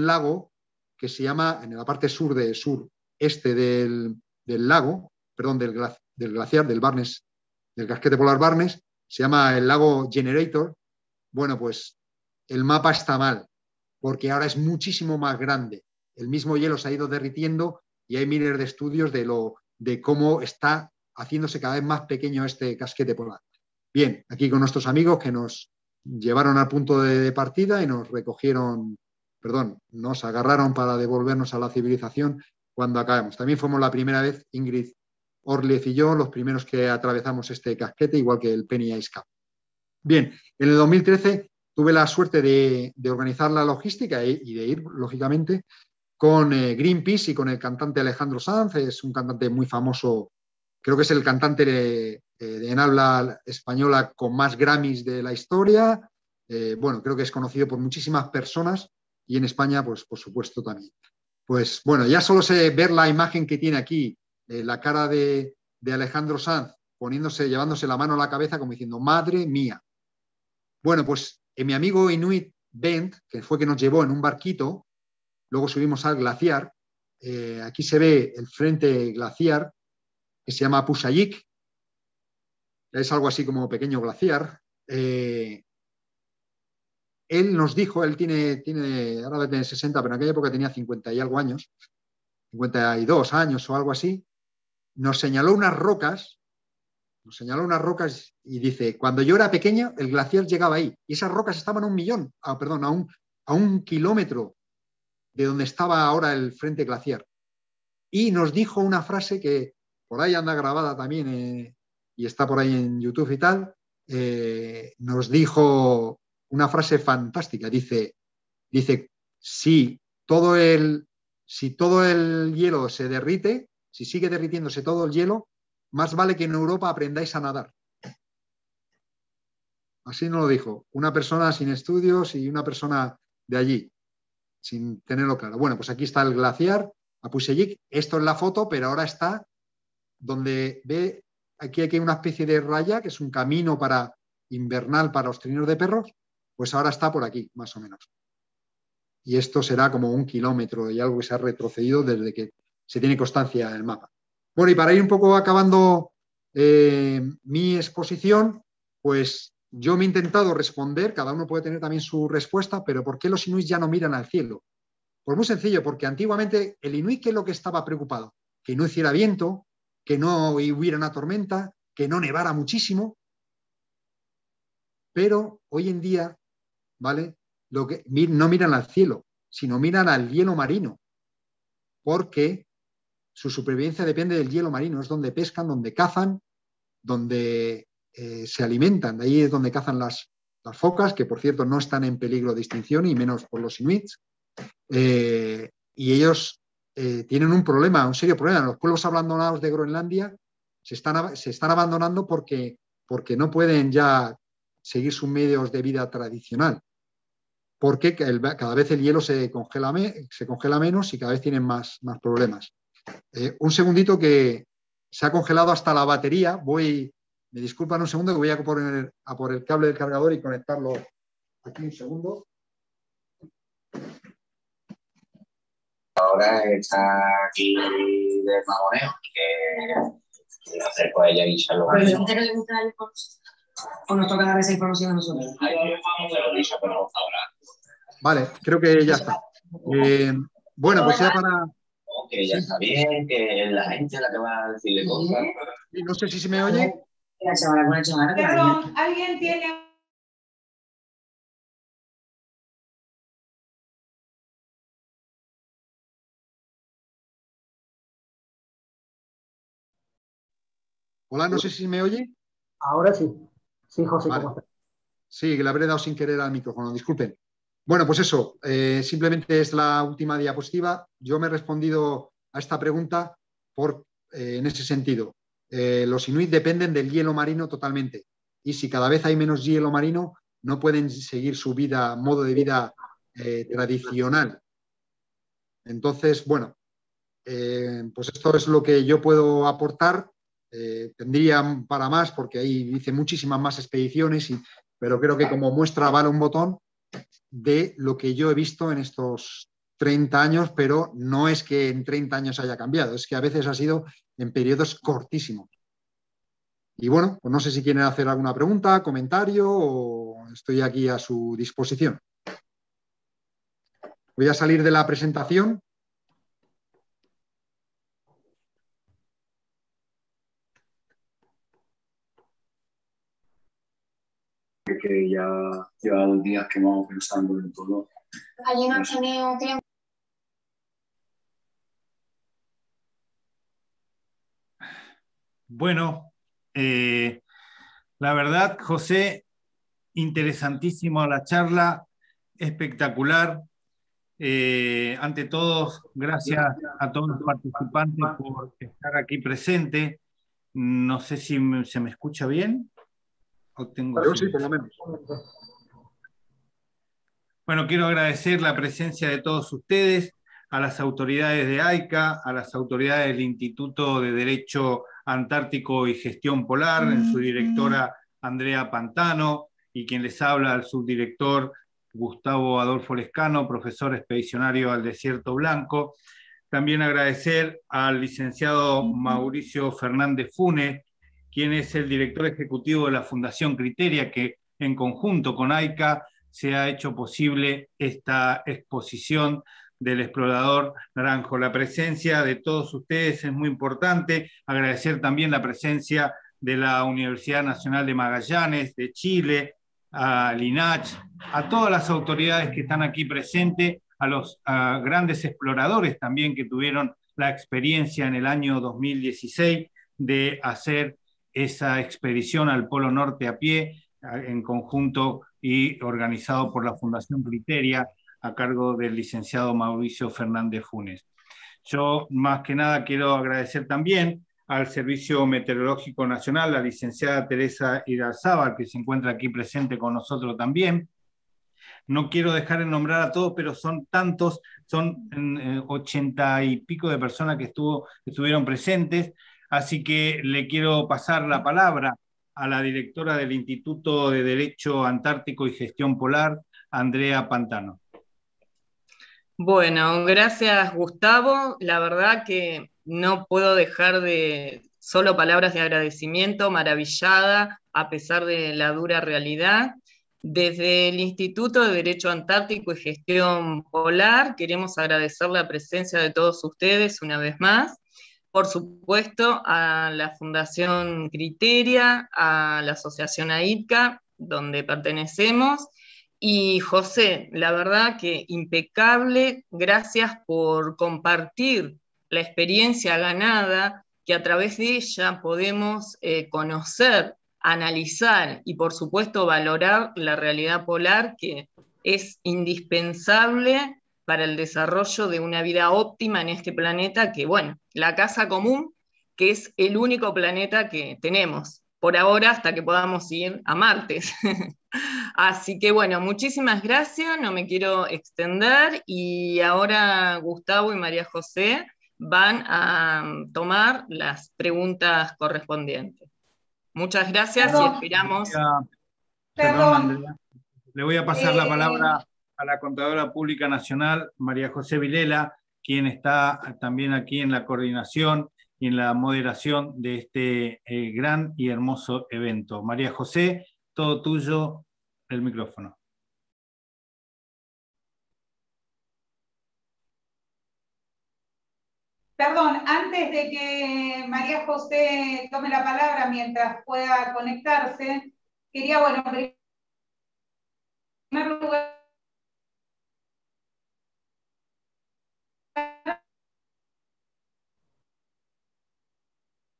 lago que se llama, en la parte sureste del lago, perdón, del glaciar, del Barnes, del casquete polar Barnes, se llama el lago Generator. Bueno, pues el mapa está mal, porque ahora es muchísimo más grande. El mismo hielo se ha ido derritiendo y hay miles de estudios de cómo está haciéndose cada vez más pequeño este casquete polar. Bien, aquí con nuestros amigos que nos llevaron al punto de partida y nos agarraron para devolvernos a la civilización cuando acabamos. También fuimos la primera vez, Ingrid Orlev y yo, los primeros que atravesamos este casquete, igual que el Penny Ice Cap. Bien, en el 2013 tuve la suerte de organizar la logística y de ir, lógicamente, con Greenpeace y con el cantante Alejandro Sanz. Es un cantante muy famoso, creo que es el cantante en habla española con más Grammys de la historia. Bueno, creo que es conocido por muchísimas personas y en España, pues por supuesto también. Pues bueno, ya solo sé ver la imagen que tiene aquí, la cara de Alejandro Sanz llevándose la mano a la cabeza como diciendo, madre mía. Bueno, pues mi amigo Inuit Bent, que fue que nos llevó en un barquito, luego subimos al glaciar, aquí se ve el frente glaciar, que se llama Pusayik, es algo así como pequeño glaciar. Él nos dijo, él ahora debe tener 60, pero en aquella época tenía 50 y algo años, 52 años o algo así, nos señaló unas rocas y dice, cuando yo era pequeño, el glaciar llegaba ahí, y esas rocas estaban a un kilómetro de donde estaba ahora el frente glaciar. Y nos dijo una frase que por ahí anda grabada también y está por ahí en YouTube y tal, nos dijo, una frase fantástica. Dice, si todo el hielo se derrite, si sigue derritiéndose todo el hielo, más vale que en Europa aprendáis a nadar. Así nos lo dijo una persona sin estudios y una persona de allí, sin tenerlo claro. Bueno, pues aquí está el glaciar, Apuxellic. Esto es la foto, pero ahora está donde ve, aquí hay una especie de raya, que es un camino invernal para los trineos de perros, pues ahora está por aquí, más o menos. Y esto será como 1 kilómetro y algo que se ha retrocedido desde que se tiene constancia en el mapa. Bueno, y para ir un poco acabando mi exposición, pues yo me he intentado responder, cada uno puede tener también su respuesta, pero ¿por qué los inuits ya no miran al cielo? Pues muy sencillo, porque antiguamente el inuit, ¿qué es lo que estaba preocupado? Que no hiciera viento, que no hubiera una tormenta, que no nevara muchísimo. Pero hoy en día, ¿vale? No miran al cielo, sino miran al hielo marino, porque su supervivencia depende del hielo marino, es donde pescan, donde cazan, donde se alimentan. De ahí es donde cazan las focas, que por cierto no están en peligro de extinción, y menos por los inuits. Y ellos tienen un problema, un serio problema. Los pueblos abandonados de Groenlandia se están abandonando porque no pueden ya seguir sus medios de vida tradicional, porque cada vez el hielo se congela menos y cada vez tienen más problemas. Un segundito, que se ha congelado hasta la batería. Me disculpan un segundo, que voy a por el cable del cargador y conectarlo aquí un segundo. Ahora está aquí de mamoneo, que le acerco a ella y ya lo va a hacer. ¿Pero le gusta la información? ¿O nos toca dar esa información a nosotros? Vale, creo que ya está. Bueno, pues ya para... Que ya está bien, que la gente es la que va a decirle cosas. No sé si se me oye. Perdón, ¿alguien tiene...? Hola, no sé si me oye. Ahora sí. Sí, José, vale. ¿Cómo estás? Sí, que le habré dado sin querer al micrófono, disculpen. Bueno, pues eso, simplemente es la última diapositiva. Yo me he respondido a esta pregunta en ese sentido. Los inuit dependen del hielo marino totalmente. Y si cada vez hay menos hielo marino, no pueden seguir su modo de vida tradicional. Entonces, bueno, pues esto es lo que yo puedo aportar. Tendría para más, porque ahí hice muchísimas más expediciones, pero creo que como muestra vale un botón de lo que yo he visto en estos 30 años, pero no es que en 30 años haya cambiado, es que a veces ha sido en periodos cortísimos. Y bueno, pues no sé si quieren hacer alguna pregunta, comentario, o estoy aquí a su disposición. Voy a salir de la presentación. Que ya lleva 2 días que vamos pensando en todo. Allí no has tenido tiempo. Bueno, la verdad, José, interesantísimo la charla, espectacular. Ante todo, gracias a todos los participantes por estar aquí presentes. No sé si se me escucha bien. ¿O tengo Yo sí, por lo menos. Bueno, quiero agradecer la presencia de todos ustedes, a las autoridades de AICA, a las autoridades del Instituto de Derecho Antártico y Gestión Polar, en su directora Andrea Pantano, y quien les habla, al subdirector Gustavo Adolfo Lescano, profesor expedicionario al Desierto Blanco. También agradecer al licenciado Mauricio Fernández Funes, quien es el director ejecutivo de la Fundación Criteria, que en conjunto con AICA se ha hecho posible esta exposición del explorador Naranjo. La presencia de todos ustedes es muy importante. Agradecer también la presencia de la Universidad Nacional de Magallanes, de Chile, a l'INACH, a todas las autoridades que están aquí presentes, a los grandes exploradores también que tuvieron la experiencia en el año 2016 de hacer esa expedición al Polo Norte a pie, en conjunto y organizado por la Fundación Criteria a cargo del licenciado Mauricio Fernández Funes. Yo más que nada quiero agradecer también al Servicio Meteorológico Nacional, la licenciada Teresa Irarzábal, que se encuentra aquí presente con nosotros también. No quiero dejar de nombrar a todos, pero son tantos, son 80 y pico de personas que estuvieron presentes, así que le quiero pasar la palabra a la directora del Instituto de Derecho Antártico y Gestión Polar, Andrea Pantano. Bueno, gracias Gustavo. La verdad que no puedo dejar de solo palabras de agradecimiento, maravillada, a pesar de la dura realidad. Desde el Instituto de Derecho Antártico y Gestión Polar queremos agradecer la presencia de todos ustedes una vez más. Por supuesto, a la Fundación Criteria, a la Asociación AITCA, donde pertenecemos. Y José, la verdad que impecable, gracias por compartir la experiencia ganada, que a través de ella podemos conocer, analizar y por supuesto valorar la realidad polar, que es indispensable para el desarrollo de una vida óptima en este planeta, que bueno, la casa común, que es el único planeta que tenemos, por ahora hasta que podamos ir a Marte. Así que bueno, muchísimas gracias, no me quiero extender y ahora Gustavo y María José van a tomar las preguntas correspondientes. Muchas gracias y esperamos... Perdón, Andrea. Le voy a pasar la palabra a la Contadora Pública Nacional, María José Vilela, quien está también aquí en la coordinación y en la moderación de este gran y hermoso evento. María José, todo tuyo, el micrófono. Perdón, antes de que María José tome la palabra mientras pueda conectarse, quería, bueno, en primer lugar,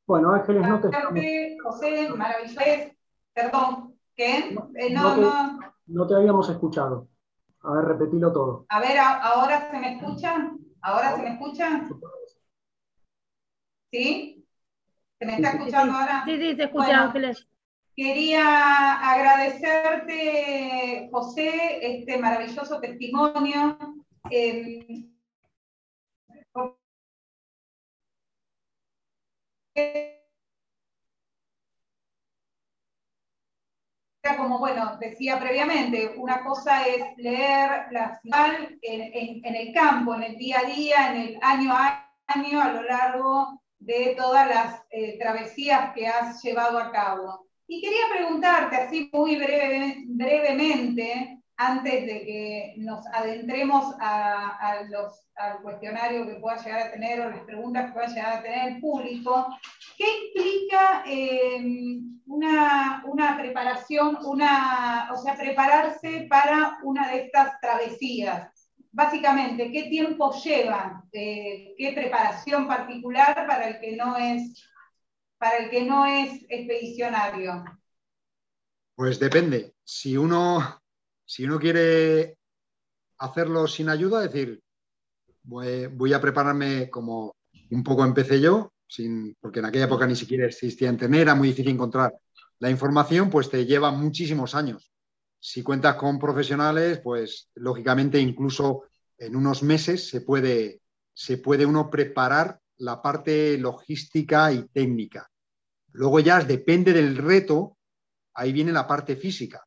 bueno, Ángeles, no te estamos... José, maravilloso. Perdón, ¿qué? No te habíamos escuchado. A ver, repetilo todo. A ver, ¿ahora se me escucha? ¿Ahora se me escucha? ¿Sí? ¿Se me está escuchando ahora? Sí, se escucha, bueno, Ángeles. Quería agradecerte, José, este maravilloso testimonio. Como, bueno, decía previamente, una cosa es leer la señal en el campo, en el día a día, en el año a año, a lo largo de todas las travesías que has llevado a cabo. Y quería preguntarte, así muy brevemente, antes de que nos adentremos al cuestionario que pueda llegar a tener o las preguntas que pueda llegar a tener el público, ¿qué implica una preparación, o sea, prepararse para una de estas travesías? Básicamente, ¿qué tiempo lleva? ¿Qué preparación particular para el que no es expedicionario? Pues depende. Si uno quiere hacerlo sin ayuda, es decir, voy a prepararme como un poco empecé yo, porque en aquella época ni siquiera existía internet, era muy difícil encontrar la información, pues te lleva muchísimos años. Si cuentas con profesionales, pues lógicamente incluso en unos meses se puede uno preparar la parte logística y técnica. Luego ya depende del reto, ahí viene la parte física.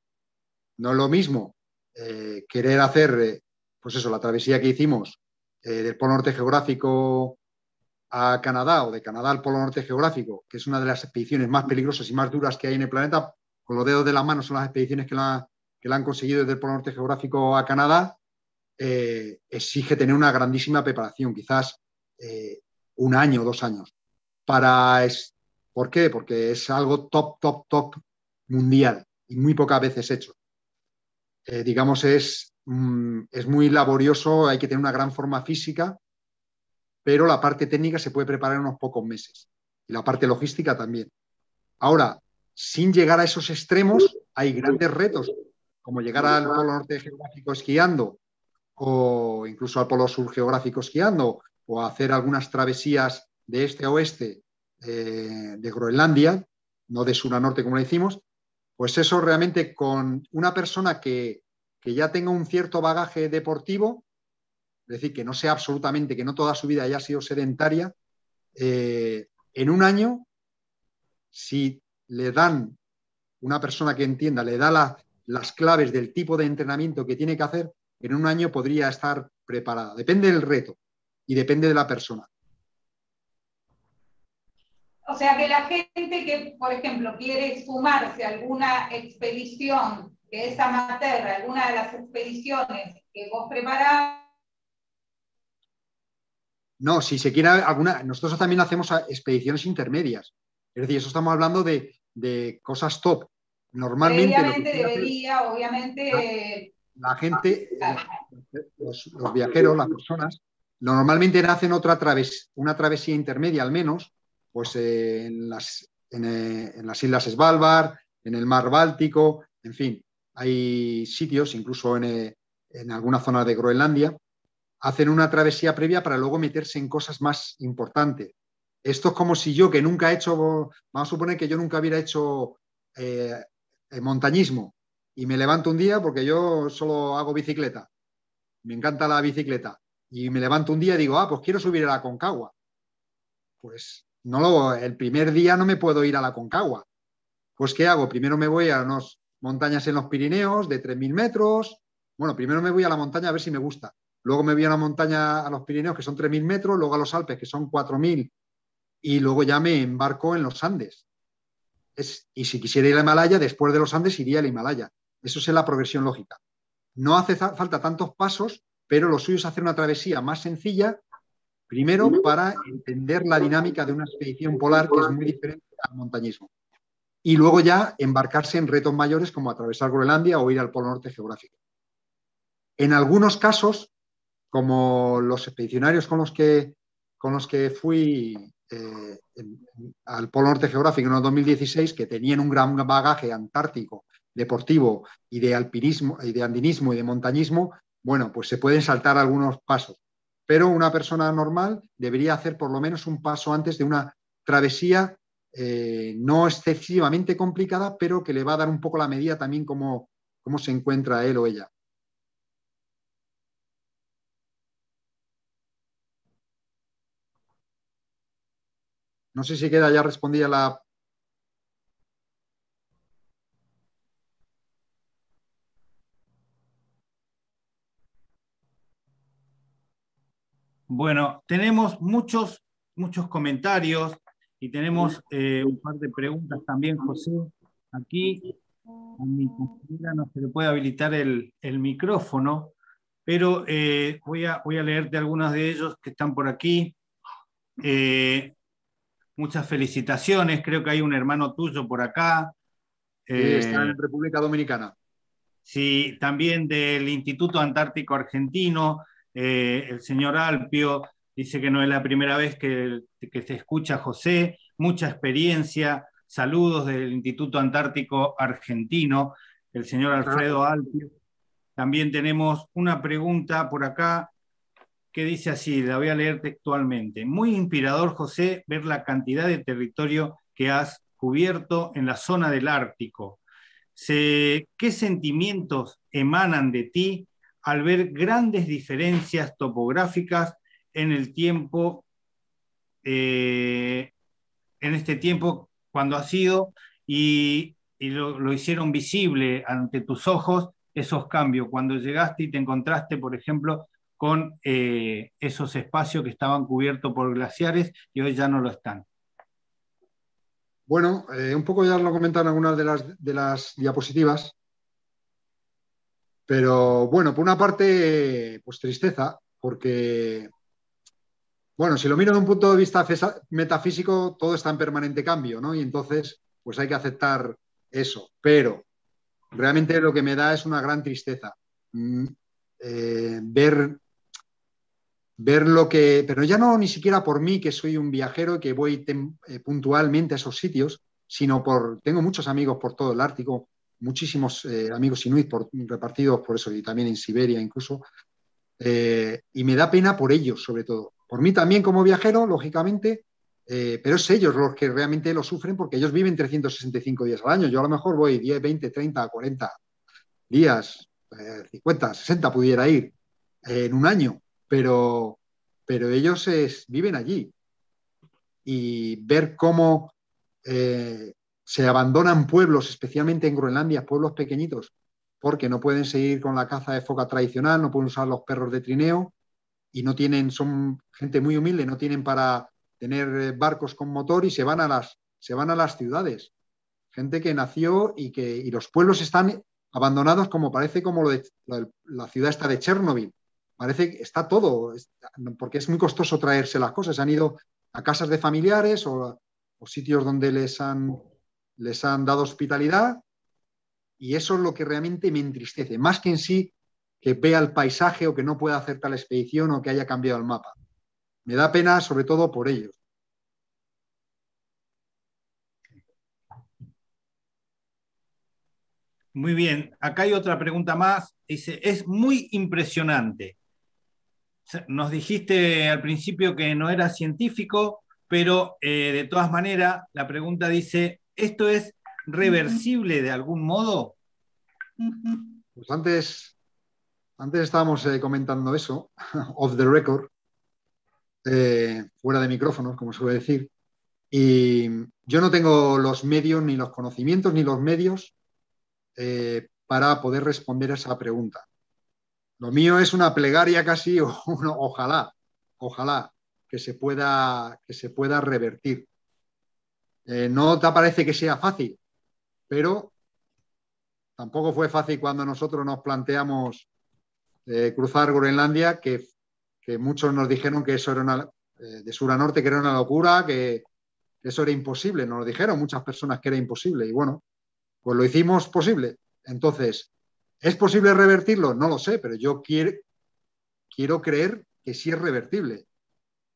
No es lo mismo querer hacer, pues eso, la travesía que hicimos del Polo Norte Geográfico a Canadá o de Canadá al Polo Norte Geográfico, que es una de las expediciones más peligrosas y más duras que hay en el planeta. Con los dedos de la mano son las expediciones que la han conseguido desde el Polo Norte Geográfico a Canadá. Exige tener una grandísima preparación, quizás 1 año, 2 años. ¿Por qué? Porque es algo top mundial y muy pocas veces hecho. Digamos, es muy laborioso, hay que tener una gran forma física, pero la parte técnica se puede preparar en unos pocos meses y la parte logística también. Ahora, sin llegar a esos extremos, hay grandes retos como llegar al Polo Norte geográfico esquiando, o incluso al Polo Sur geográfico esquiando, o hacer algunas travesías de este a oeste de Groenlandia, no de sur a norte como le decimos, pues eso realmente con una persona que ya tenga un cierto bagaje deportivo, es decir, que no sea absolutamente, que no toda su vida haya sido sedentaria, en un año, si le dan, una persona que entienda, le da las claves del tipo de entrenamiento que tiene que hacer, en un año podría estar preparada. Depende del reto y depende de la persona. O sea que la gente que, por ejemplo, quiere sumarse a alguna expedición que es amateur, alguna de las expediciones que vos preparás. No, si se quiere alguna, nosotros también hacemos expediciones intermedias. Es decir, eso estamos hablando de cosas top. Normalmente la gente, los viajeros, las personas, normalmente hacen una travesía intermedia al menos, pues en las Islas Svalbard, en el Mar Báltico, en fin, hay sitios, incluso en alguna zona de Groenlandia, hacen una travesía previa para luego meterse en cosas más importantes. Esto es como si yo, que nunca he hecho, vamos a suponer que yo nunca hubiera hecho montañismo, y me levanto un día, porque yo solo hago bicicleta, me encanta la bicicleta, y me levanto un día y digo, pues quiero subir a la Aconcagua. Pues el primer día no me puedo ir a la Aconcagua. Pues ¿qué hago? Primero me voy a unas montañas en los Pirineos de 3.000 metros. Bueno, primero me voy a la montaña a ver si me gusta. Luego me voy a una montaña a los Pirineos que son 3.000 metros, luego a los Alpes que son 4.000 y luego ya me embarco en los Andes. Y si quisiera ir al Himalaya, después de los Andes iría al Himalaya. Eso es la progresión lógica. No hace falta tantos pasos, pero lo suyo es hacer una travesía más sencilla, primero para entender la dinámica de una expedición polar que es muy diferente al montañismo. Y luego ya embarcarse en retos mayores como atravesar Groenlandia o ir al Polo Norte geográfico. En algunos casos, como los expedicionarios con los que fui al Polo Norte geográfico en el 2016, que tenían un gran bagaje antártico, deportivo y de alpinismo, y de andinismo y de montañismo, bueno, pues se pueden saltar algunos pasos. Pero una persona normal debería hacer por lo menos un paso antes de una travesía no excesivamente complicada, pero que le va a dar un poco la medida también cómo se encuentra él o ella. No sé si queda ya respondida la... Bueno, tenemos muchos comentarios y tenemos un par de preguntas también, José. Aquí a mi compañera no se le puede habilitar el micrófono, pero voy a leerte algunos de ellos que están por aquí. Muchas felicitaciones, creo que hay un hermano tuyo por acá. Sí, está en República Dominicana. Sí, también del Instituto Antártico Argentino, el señor Alpio dice que no es la primera vez que se escucha José, mucha experiencia, saludos del Instituto Antártico Argentino, el señor Alfredo Alpio. También tenemos una pregunta por acá que dice así, la voy a leer textualmente. Muy inspirador, José, ver la cantidad de territorio que has cubierto en la zona del Ártico. ¿Qué sentimientos emanan de ti al ver grandes diferencias topográficas en el tiempo, en este tiempo cuando has ido y lo hicieron visible ante tus ojos esos cambios, cuando llegaste y te encontraste, por ejemplo, con esos espacios que estaban cubiertos por glaciares y hoy ya no lo están? Bueno, un poco ya lo comentaron algunas de las diapositivas, pero bueno, por una parte, pues tristeza, porque, bueno, si lo miro desde un punto de vista metafísico, todo está en permanente cambio, ¿no? Y entonces, pues hay que aceptar eso, pero realmente lo que me da es una gran tristeza. Ver lo que, pero ya no ni siquiera por mí, que soy un viajero y que voy puntualmente a esos sitios, sino tengo muchos amigos por todo el Ártico, muchísimos amigos inuit repartidos por eso, y también en Siberia incluso, y me da pena por ellos sobre todo. Por mí también como viajero, lógicamente, pero es ellos los que realmente lo sufren porque ellos viven 365 días al año. Yo a lo mejor voy 10, 20, 30, 40 días, 50, 60 pudiera ir en un año, pero ellos viven allí. Y ver cómo se abandonan pueblos, especialmente en Groenlandia, pueblos pequeñitos, porque no pueden seguir con la caza de foca tradicional, no pueden usar los perros de trineo y no tienen, son gente muy humilde, no tienen para tener barcos con motor y se van a las ciudades. Gente que nació y los pueblos están abandonados como parece como la ciudad esta de Chernobyl. Parece que está todo, porque es muy costoso traerse las cosas. Han ido a casas de familiares o sitios donde les han dado hospitalidad, y eso es lo que realmente me entristece, más que en sí que vea el paisaje o que no pueda hacer tal expedición o que haya cambiado el mapa. Me da pena sobre todo por ellos. Muy bien, acá hay otra pregunta más. Dice, es muy impresionante. Nos dijiste al principio que no eras científico, pero de todas maneras, la pregunta dice, ¿esto es reversible de algún modo? Pues antes estábamos comentando eso, off the record, fuera de micrófonos, como suele decir, y yo no tengo los medios, ni los conocimientos, ni los medios para poder responder a esa pregunta. Lo mío es una plegaria casi, ojalá que se pueda revertir. No te parece que sea fácil, pero tampoco fue fácil cuando nosotros nos planteamos cruzar Groenlandia, que muchos nos dijeron que eso era de sur a norte, que era una locura, que eso era imposible. Nos lo dijeron muchas personas que era imposible y bueno, pues lo hicimos posible. Entonces, ¿es posible revertirlo? No lo sé, pero yo quiero creer que sí es revertible.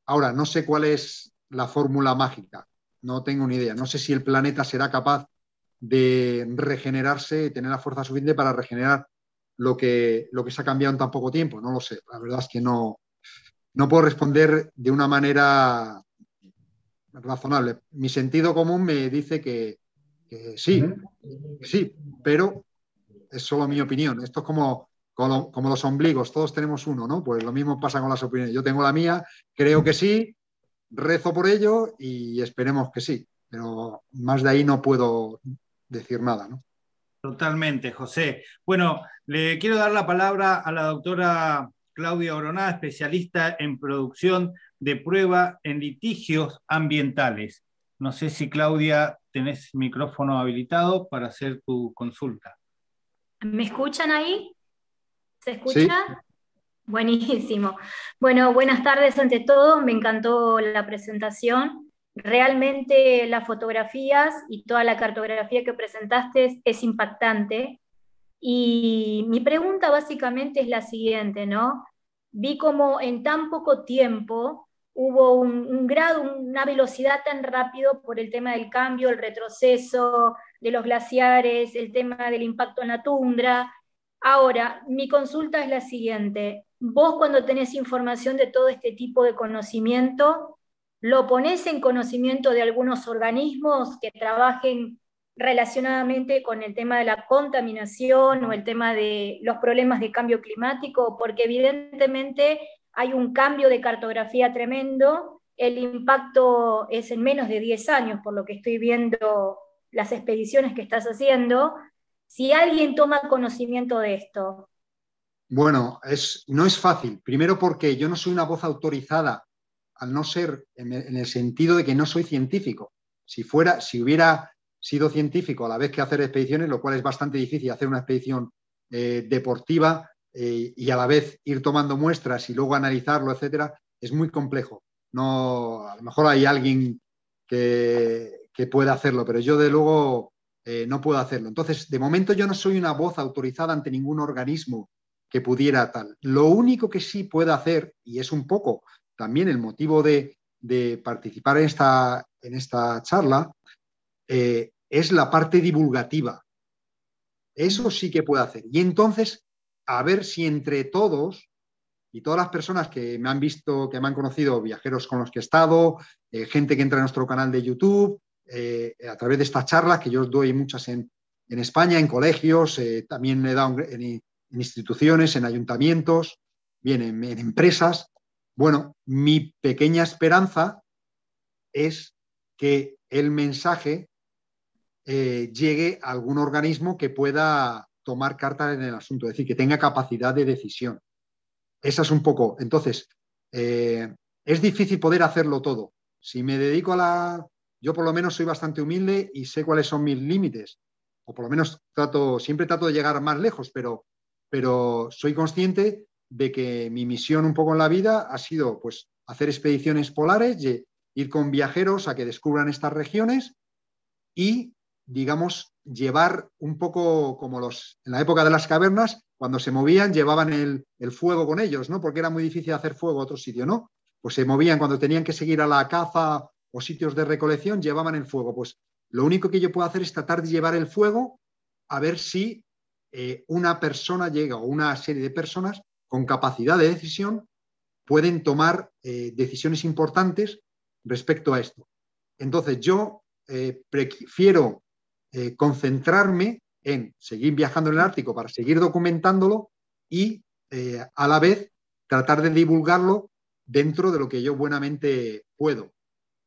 Ahora, no sé cuál es la fórmula mágica, no tengo ni idea. No sé si el planeta será capaz de regenerarse y tener la fuerza suficiente para regenerar lo que se ha cambiado en tan poco tiempo. No lo sé. La verdad es que no puedo responder de una manera razonable. Mi sentido común me dice que sí, pero es solo mi opinión. Esto es como los ombligos, todos tenemos uno, ¿no? Pues lo mismo pasa con las opiniones. Yo tengo la mía, creo que sí, rezo por ello y esperemos que sí, pero más de ahí no puedo decir nada, ¿no? Totalmente, José. Bueno, le quiero dar la palabra a la doctora Claudia Oroná, especialista en producción de prueba en litigios ambientales. No sé si, Claudia, tenés micrófono habilitado para hacer tu consulta. ¿Me escuchan ahí? ¿Se escucha? Sí. Buenísimo. Bueno, buenas tardes ante todo. Me encantó la presentación. Realmente las fotografías y toda la cartografía que presentaste es impactante. Y mi pregunta básicamente es la siguiente, ¿no? Vi como en tan poco tiempo hubo un grado, una velocidad tan rápido por el tema del cambio, el retroceso de los glaciares, el tema del impacto en la tundra. Ahora, mi consulta es la siguiente. Vos cuando tenés información de todo este tipo de conocimiento, ¿lo ponés en conocimiento de algunos organismos que trabajen relacionadamente con el tema de la contaminación o el tema de los problemas de cambio climático? Porque evidentemente hay un cambio de cartografía tremendo, el impacto es en menos de 10 años, por lo que estoy viendo las expediciones que estás haciendo. Si alguien toma conocimiento de esto. Bueno, no es fácil. Primero porque yo no soy una voz autorizada, al no ser en el sentido de que no soy científico. Si hubiera sido científico a la vez que hacer expediciones, lo cual es bastante difícil hacer una expedición deportiva y a la vez ir tomando muestras y luego analizarlo, etcétera, es muy complejo. No, a lo mejor hay alguien que pueda hacerlo, pero yo de luego no puedo hacerlo. Entonces, de momento yo no soy una voz autorizada ante ningún organismo que pudiera tal. Lo único que sí puedo hacer, y es un poco también el motivo de participar en esta charla, es la parte divulgativa. Eso sí que puedo hacer. Y entonces, a ver si entre todos y todas las personas que me han visto, que me han conocido, viajeros con los que he estado, gente que entra a nuestro canal de YouTube, a través de estas charlas, que yo os doy muchas en España, en colegios, también he dado en instituciones, en ayuntamientos, bien, en empresas. Bueno, mi pequeña esperanza es que el mensaje llegue a algún organismo que pueda tomar cartas en el asunto, es decir, que tenga capacidad de decisión. Esa es un poco. Entonces, es difícil poder hacerlo todo. Si me dedico yo por lo menos soy bastante humilde y sé cuáles son mis límites, o por lo menos siempre trato de llegar más lejos, pero soy consciente de que mi misión un poco en la vida ha sido pues hacer expediciones polares, ir con viajeros a que descubran estas regiones y, digamos, llevar un poco como en la época de las cavernas, cuando se movían, llevaban el fuego con ellos, ¿no? Porque era muy difícil hacer fuego a otro sitio, ¿no? Pues se movían cuando tenían que seguir a la caza o sitios de recolección, llevaban el fuego. Pues lo único que yo puedo hacer es tratar de llevar el fuego a ver si una persona llega o una serie de personas con capacidad de decisión pueden tomar decisiones importantes respecto a esto. Entonces yo prefiero concentrarme en seguir viajando en el Ártico para seguir documentándolo y a la vez tratar de divulgarlo dentro de lo que yo buenamente puedo.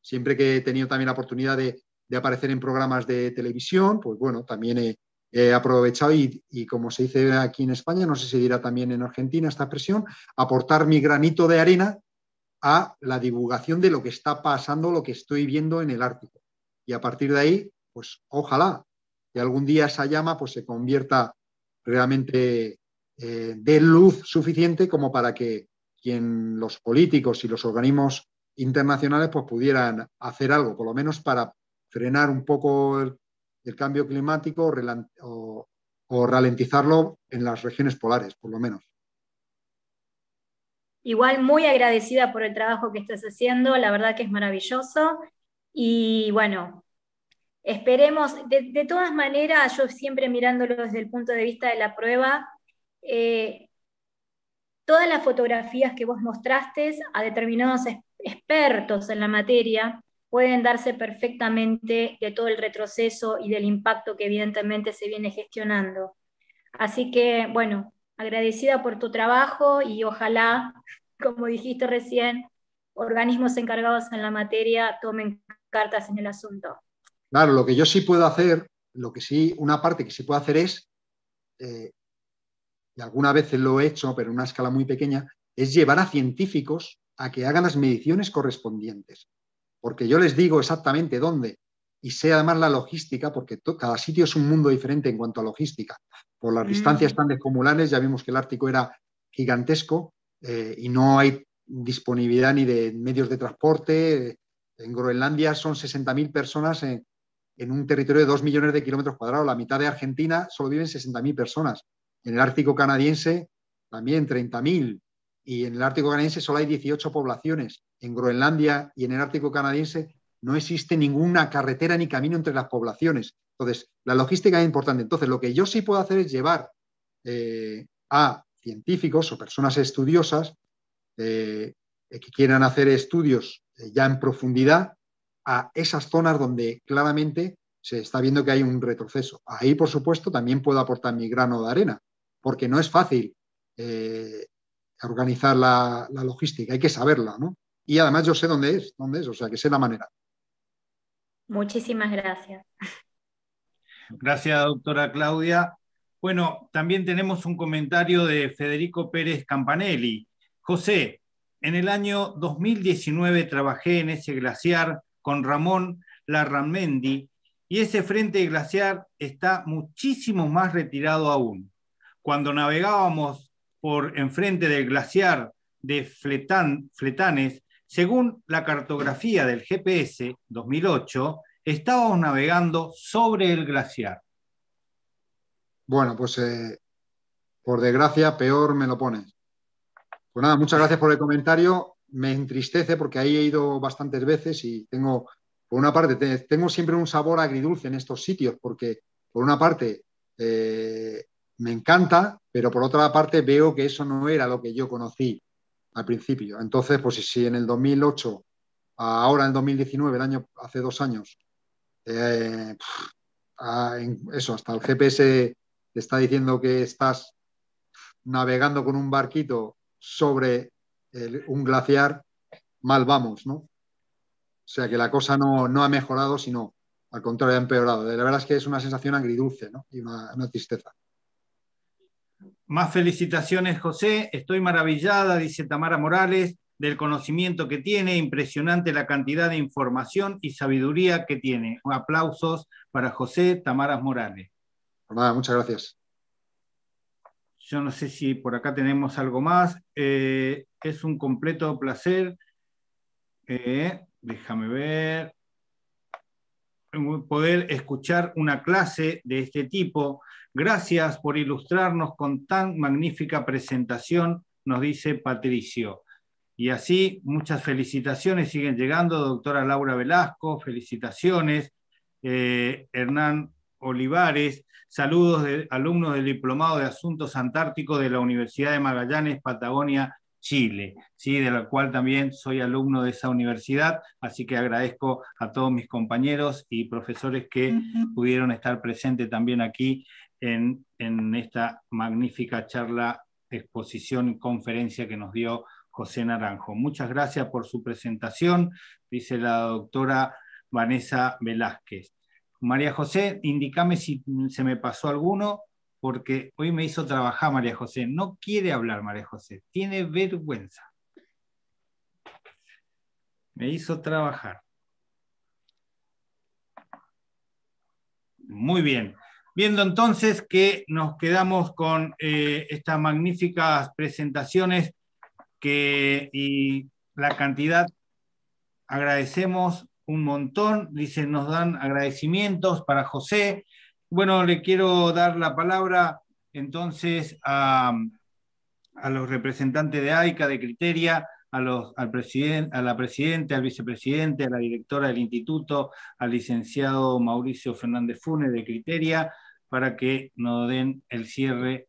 Siempre que he tenido también la oportunidad de aparecer en programas de televisión, pues bueno, también he aprovechado y como se dice aquí en España, no sé si dirá también en Argentina esta expresión, aportar mi granito de arena a la divulgación de lo que está pasando, lo que estoy viendo en el Ártico. Y a partir de ahí, pues ojalá que algún día esa llama pues, se convierta realmente de luz suficiente como para que los políticos y los organismos internacionales pues, pudieran hacer algo, por lo menos para frenar un poco el cambio climático o ralentizarlo en las regiones polares, por lo menos. Igual muy agradecida por el trabajo que estás haciendo, la verdad que es maravilloso. Y bueno, esperemos, de todas maneras, yo siempre mirándolo desde el punto de vista de la prueba, todas las fotografías que vos mostraste a determinados expertos en la materia pueden darse perfectamente de todo el retroceso y del impacto que evidentemente se viene gestionando. Así que, bueno, agradecida por tu trabajo y ojalá, como dijiste recién, organismos encargados en la materia tomen cartas en el asunto. Claro, lo que yo sí puedo hacer, una parte que sí puedo hacer es, y algunas veces lo he hecho, pero en una escala muy pequeña, es llevar a científicos a que hagan las mediciones correspondientes. Porque yo les digo exactamente dónde y sé además la logística, porque cada sitio es un mundo diferente en cuanto a logística. Por las distancias tan descomunales, ya vimos que el Ártico era gigantesco y no hay disponibilidad ni de medios de transporte. En Groenlandia son 60.000 personas en un territorio de 2 millones de kilómetros cuadrados. La mitad de Argentina solo viven 60.000 personas. En el Ártico canadiense también 30.000. Y en el Ártico canadiense solo hay 18 poblaciones. En Groenlandia y en el Ártico canadiense no existe ninguna carretera ni camino entre las poblaciones. Entonces, la logística es importante. Entonces, lo que yo sí puedo hacer es llevar a científicos o personas estudiosas que quieran hacer estudios ya en profundidad a esas zonas donde claramente se está viendo que hay un retroceso. Ahí, por supuesto, también puedo aportar mi grano de arena, porque no es fácil organizar la logística, hay que saberla, ¿no? Y además yo sé dónde es, o sea, que sé la manera. Muchísimas gracias. Gracias, doctora Claudia. Bueno, también tenemos un comentario de Federico Pérez Campanelli. José, en el año 2019 trabajé en ese glaciar con Ramón Larramendi y ese frente glaciar está muchísimo más retirado aún. Cuando navegábamos por enfrente del glaciar de Fletanes, según la cartografía del GPS 2008, estábamos navegando sobre el glaciar. Bueno, pues por desgracia, peor me lo pones. Pues nada, muchas gracias por el comentario. Me entristece porque ahí he ido bastantes veces y tengo, por una parte, tengo siempre un sabor agridulce en estos sitios porque, por una parte, me encanta, pero por otra parte veo que eso no era lo que yo conocí al principio. Entonces, pues si en el 2008, ahora en el 2019, hace 2 años, eso, hasta el GPS te está diciendo que estás navegando con un barquito sobre un glaciar, mal vamos, ¿no? O sea que la cosa no ha mejorado, sino al contrario, ha empeorado. La verdad es que es una sensación agridulce, ¿no? Y una tristeza. Más felicitaciones, José. Estoy maravillada, dice Tamara Morales, del conocimiento que tiene. Impresionante la cantidad de información y sabiduría que tiene. Aplausos para José Tamara Morales. Pues nada, muchas gracias. Yo no sé si por acá tenemos algo más. Es un completo placer. Déjame ver. Poder escuchar una clase de este tipo. Gracias por ilustrarnos con tan magnífica presentación, nos dice Patricio. Y así, muchas felicitaciones siguen llegando. Doctora Laura Velasco, felicitaciones. Hernán Olivares, saludos de alumnos del Diplomado de Asuntos Antárticos de la Universidad de Magallanes, Patagonia, Chile, ¿sí? De la cual también soy alumno de esa universidad, así que agradezco a todos mis compañeros y profesores que pudieron estar presentes también aquí en esta magnífica charla, exposición y conferencia que nos dio José Naranjo. Muchas gracias por su presentación, dice la doctora Vanessa Velázquez. María José, indícame si se me pasó alguno, porque hoy me hizo trabajar María José. No quiere hablar María José, tiene vergüenza. Me hizo trabajar. Muy bien. Viendo entonces que nos quedamos con estas magníficas presentaciones y la cantidad, agradecemos un montón, dicen, nos dan agradecimientos para José. Bueno, le quiero dar la palabra entonces a los representantes de AICA, de Criteria, a la presidenta, al vicepresidente, a la directora del instituto, al licenciado Mauricio Fernández Funes de Criteria, para que nos den el cierre,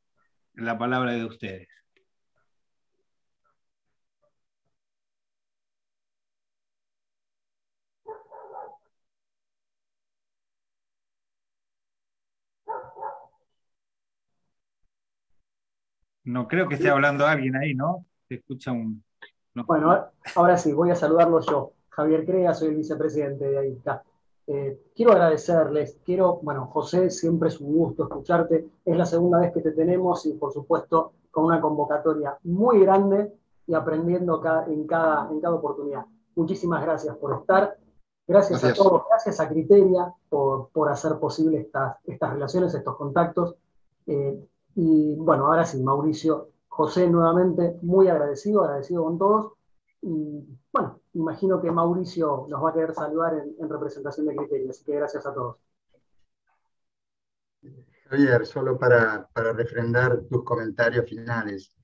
la palabra de ustedes. No creo que esté hablando alguien ahí, ¿no? Se escucha un... No. Bueno, ahora sí, voy a saludarlos yo. Javier Crea, soy el vicepresidente de AICA. Quiero agradecerles, bueno, José, siempre es un gusto escucharte. Es la segunda vez que te tenemos y, por supuesto, con una convocatoria muy grande y aprendiendo en cada oportunidad. Muchísimas gracias por estar. Gracias a todos, gracias a Criteria por hacer posible estas relaciones, estos contactos. Y bueno, ahora sí, Mauricio, José nuevamente, muy agradecido con todos. Y bueno, imagino que Mauricio nos va a querer saludar en representación de Criteria, así que gracias a todos. Javier, solo para refrendar tus comentarios finales.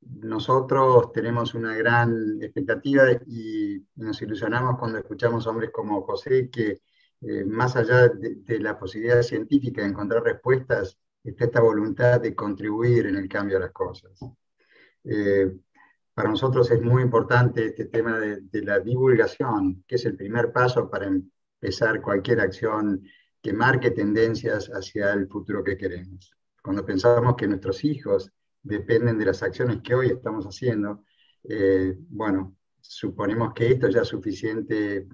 Nosotros tenemos una gran expectativa y nos ilusionamos cuando escuchamos hombres como José, que más allá de la posibilidad científica de encontrar respuestas, está esta voluntad de contribuir en el cambio de las cosas. Para nosotros es muy importante este tema de la divulgación, que es el primer paso para empezar cualquier acción que marque tendencias hacia el futuro que queremos. Cuando pensamos que nuestros hijos dependen de las acciones que hoy estamos haciendo, bueno, suponemos que esto ya es suficiente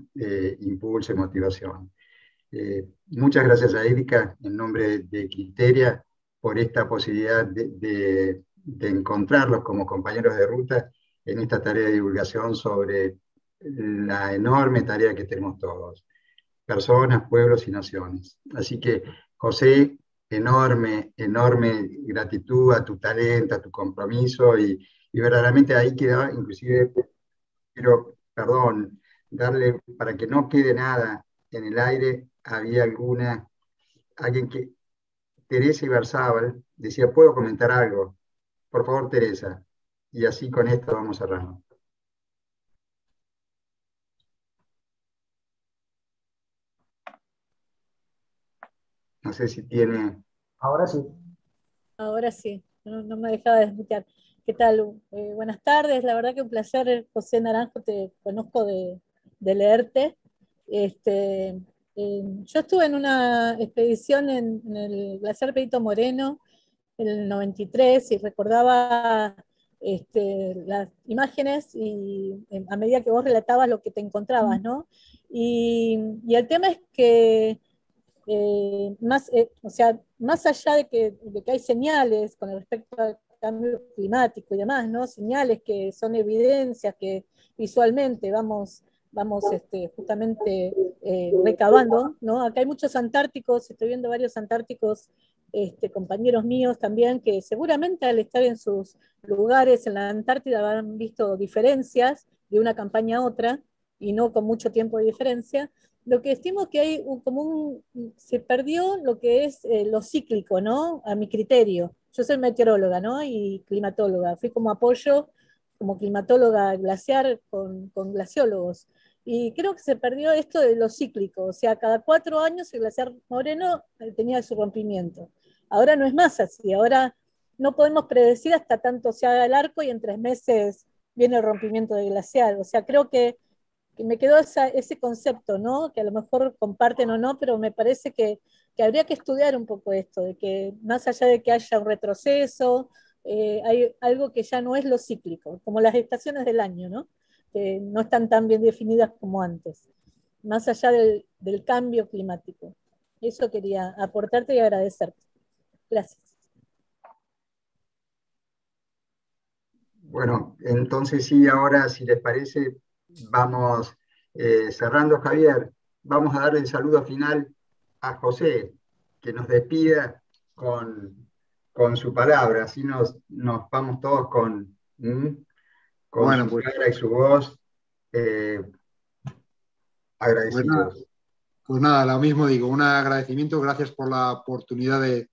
impulso y motivación. Muchas gracias a Erika, en nombre de Criteria, por esta posibilidad de encontrarlos como compañeros de ruta en esta tarea de divulgación sobre la enorme tarea que tenemos todos, personas, pueblos y naciones. Así que, José, enorme gratitud a tu talento, a tu compromiso, y verdaderamente ahí queda, inclusive, pero, perdón, darle, para que no quede nada en el aire, había alguien que, Teresa Ibarzábal, decía, ¿puedo comentar algo? Por favor, Teresa. Y así con esto vamos cerrando. No sé si tiene... Ahora sí. Ahora sí, no me dejaba de escuchar. ¿Qué tal? Buenas tardes, la verdad que un placer, José Naranjo, te conozco de leerte. Yo estuve en una expedición en el glaciar Perito Moreno en el 93 y recordaba las imágenes y a medida que vos relatabas lo que te encontrabas, ¿no? Y el tema es que o sea, más allá de que hay señales con respecto al cambio climático y demás, ¿no? Señales que son evidencias que visualmente vamos justamente recabando, ¿no? Acá hay muchos antárticos, estoy viendo varios antárticos, compañeros míos también, que seguramente al estar en sus lugares en la Antártida habrán visto diferencias de una campaña a otra, y no con mucho tiempo de diferencia. Lo que estimo que hay se perdió lo que es lo cíclico, ¿no? A mi criterio. Yo soy meteoróloga, ¿no? Y climatóloga. Fui como apoyo, como climatóloga glaciar con glaciólogos. Y creo que se perdió esto de lo cíclico. O sea, cada 4 años el glaciar Moreno tenía su rompimiento. Ahora no es más así. Ahora no podemos predecir hasta tanto se haga el arco y en 3 meses viene el rompimiento del glaciar. O sea, creo que me quedó ese concepto, ¿no? Que a lo mejor comparten o no, pero me parece que habría que estudiar un poco esto, de que más allá de que haya un retroceso, hay algo que ya no es lo cíclico, como las estaciones del año, ¿no? Que no están tan bien definidas como antes, más allá del cambio climático. Eso quería aportarte y agradecerte. Gracias. Bueno, entonces sí, ahora si les parece, vamos cerrando, Javier. Vamos a darle el saludo final a José, que nos despida con su palabra. Así nos vamos todos con Bueno, su pues, cara y su voz agradecidos. pues nada, lo mismo digo, un agradecimiento, gracias por la oportunidad de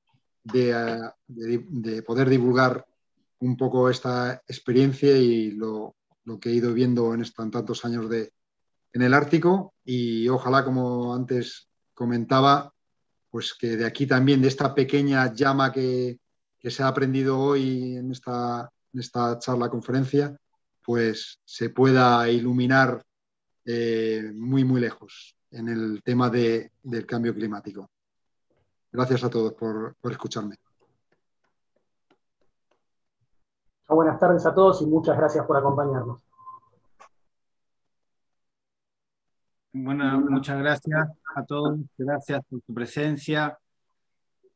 poder divulgar un poco esta experiencia y lo que he ido viendo en tantos años en el Ártico, y ojalá, como antes comentaba, pues que de aquí también, de esta pequeña llama que se ha aprendido hoy en esta charla conferencia, pues se pueda iluminar muy, muy lejos en el tema del cambio climático. Gracias a todos por escucharme. Buenas tardes a todos y muchas gracias por acompañarnos. Bueno, muchas gracias a todos, gracias por su presencia.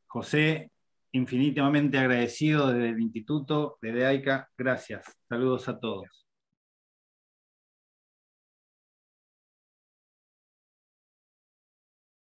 José, infinitamente agradecido desde el Instituto, desde AICA, gracias. Saludos a todos.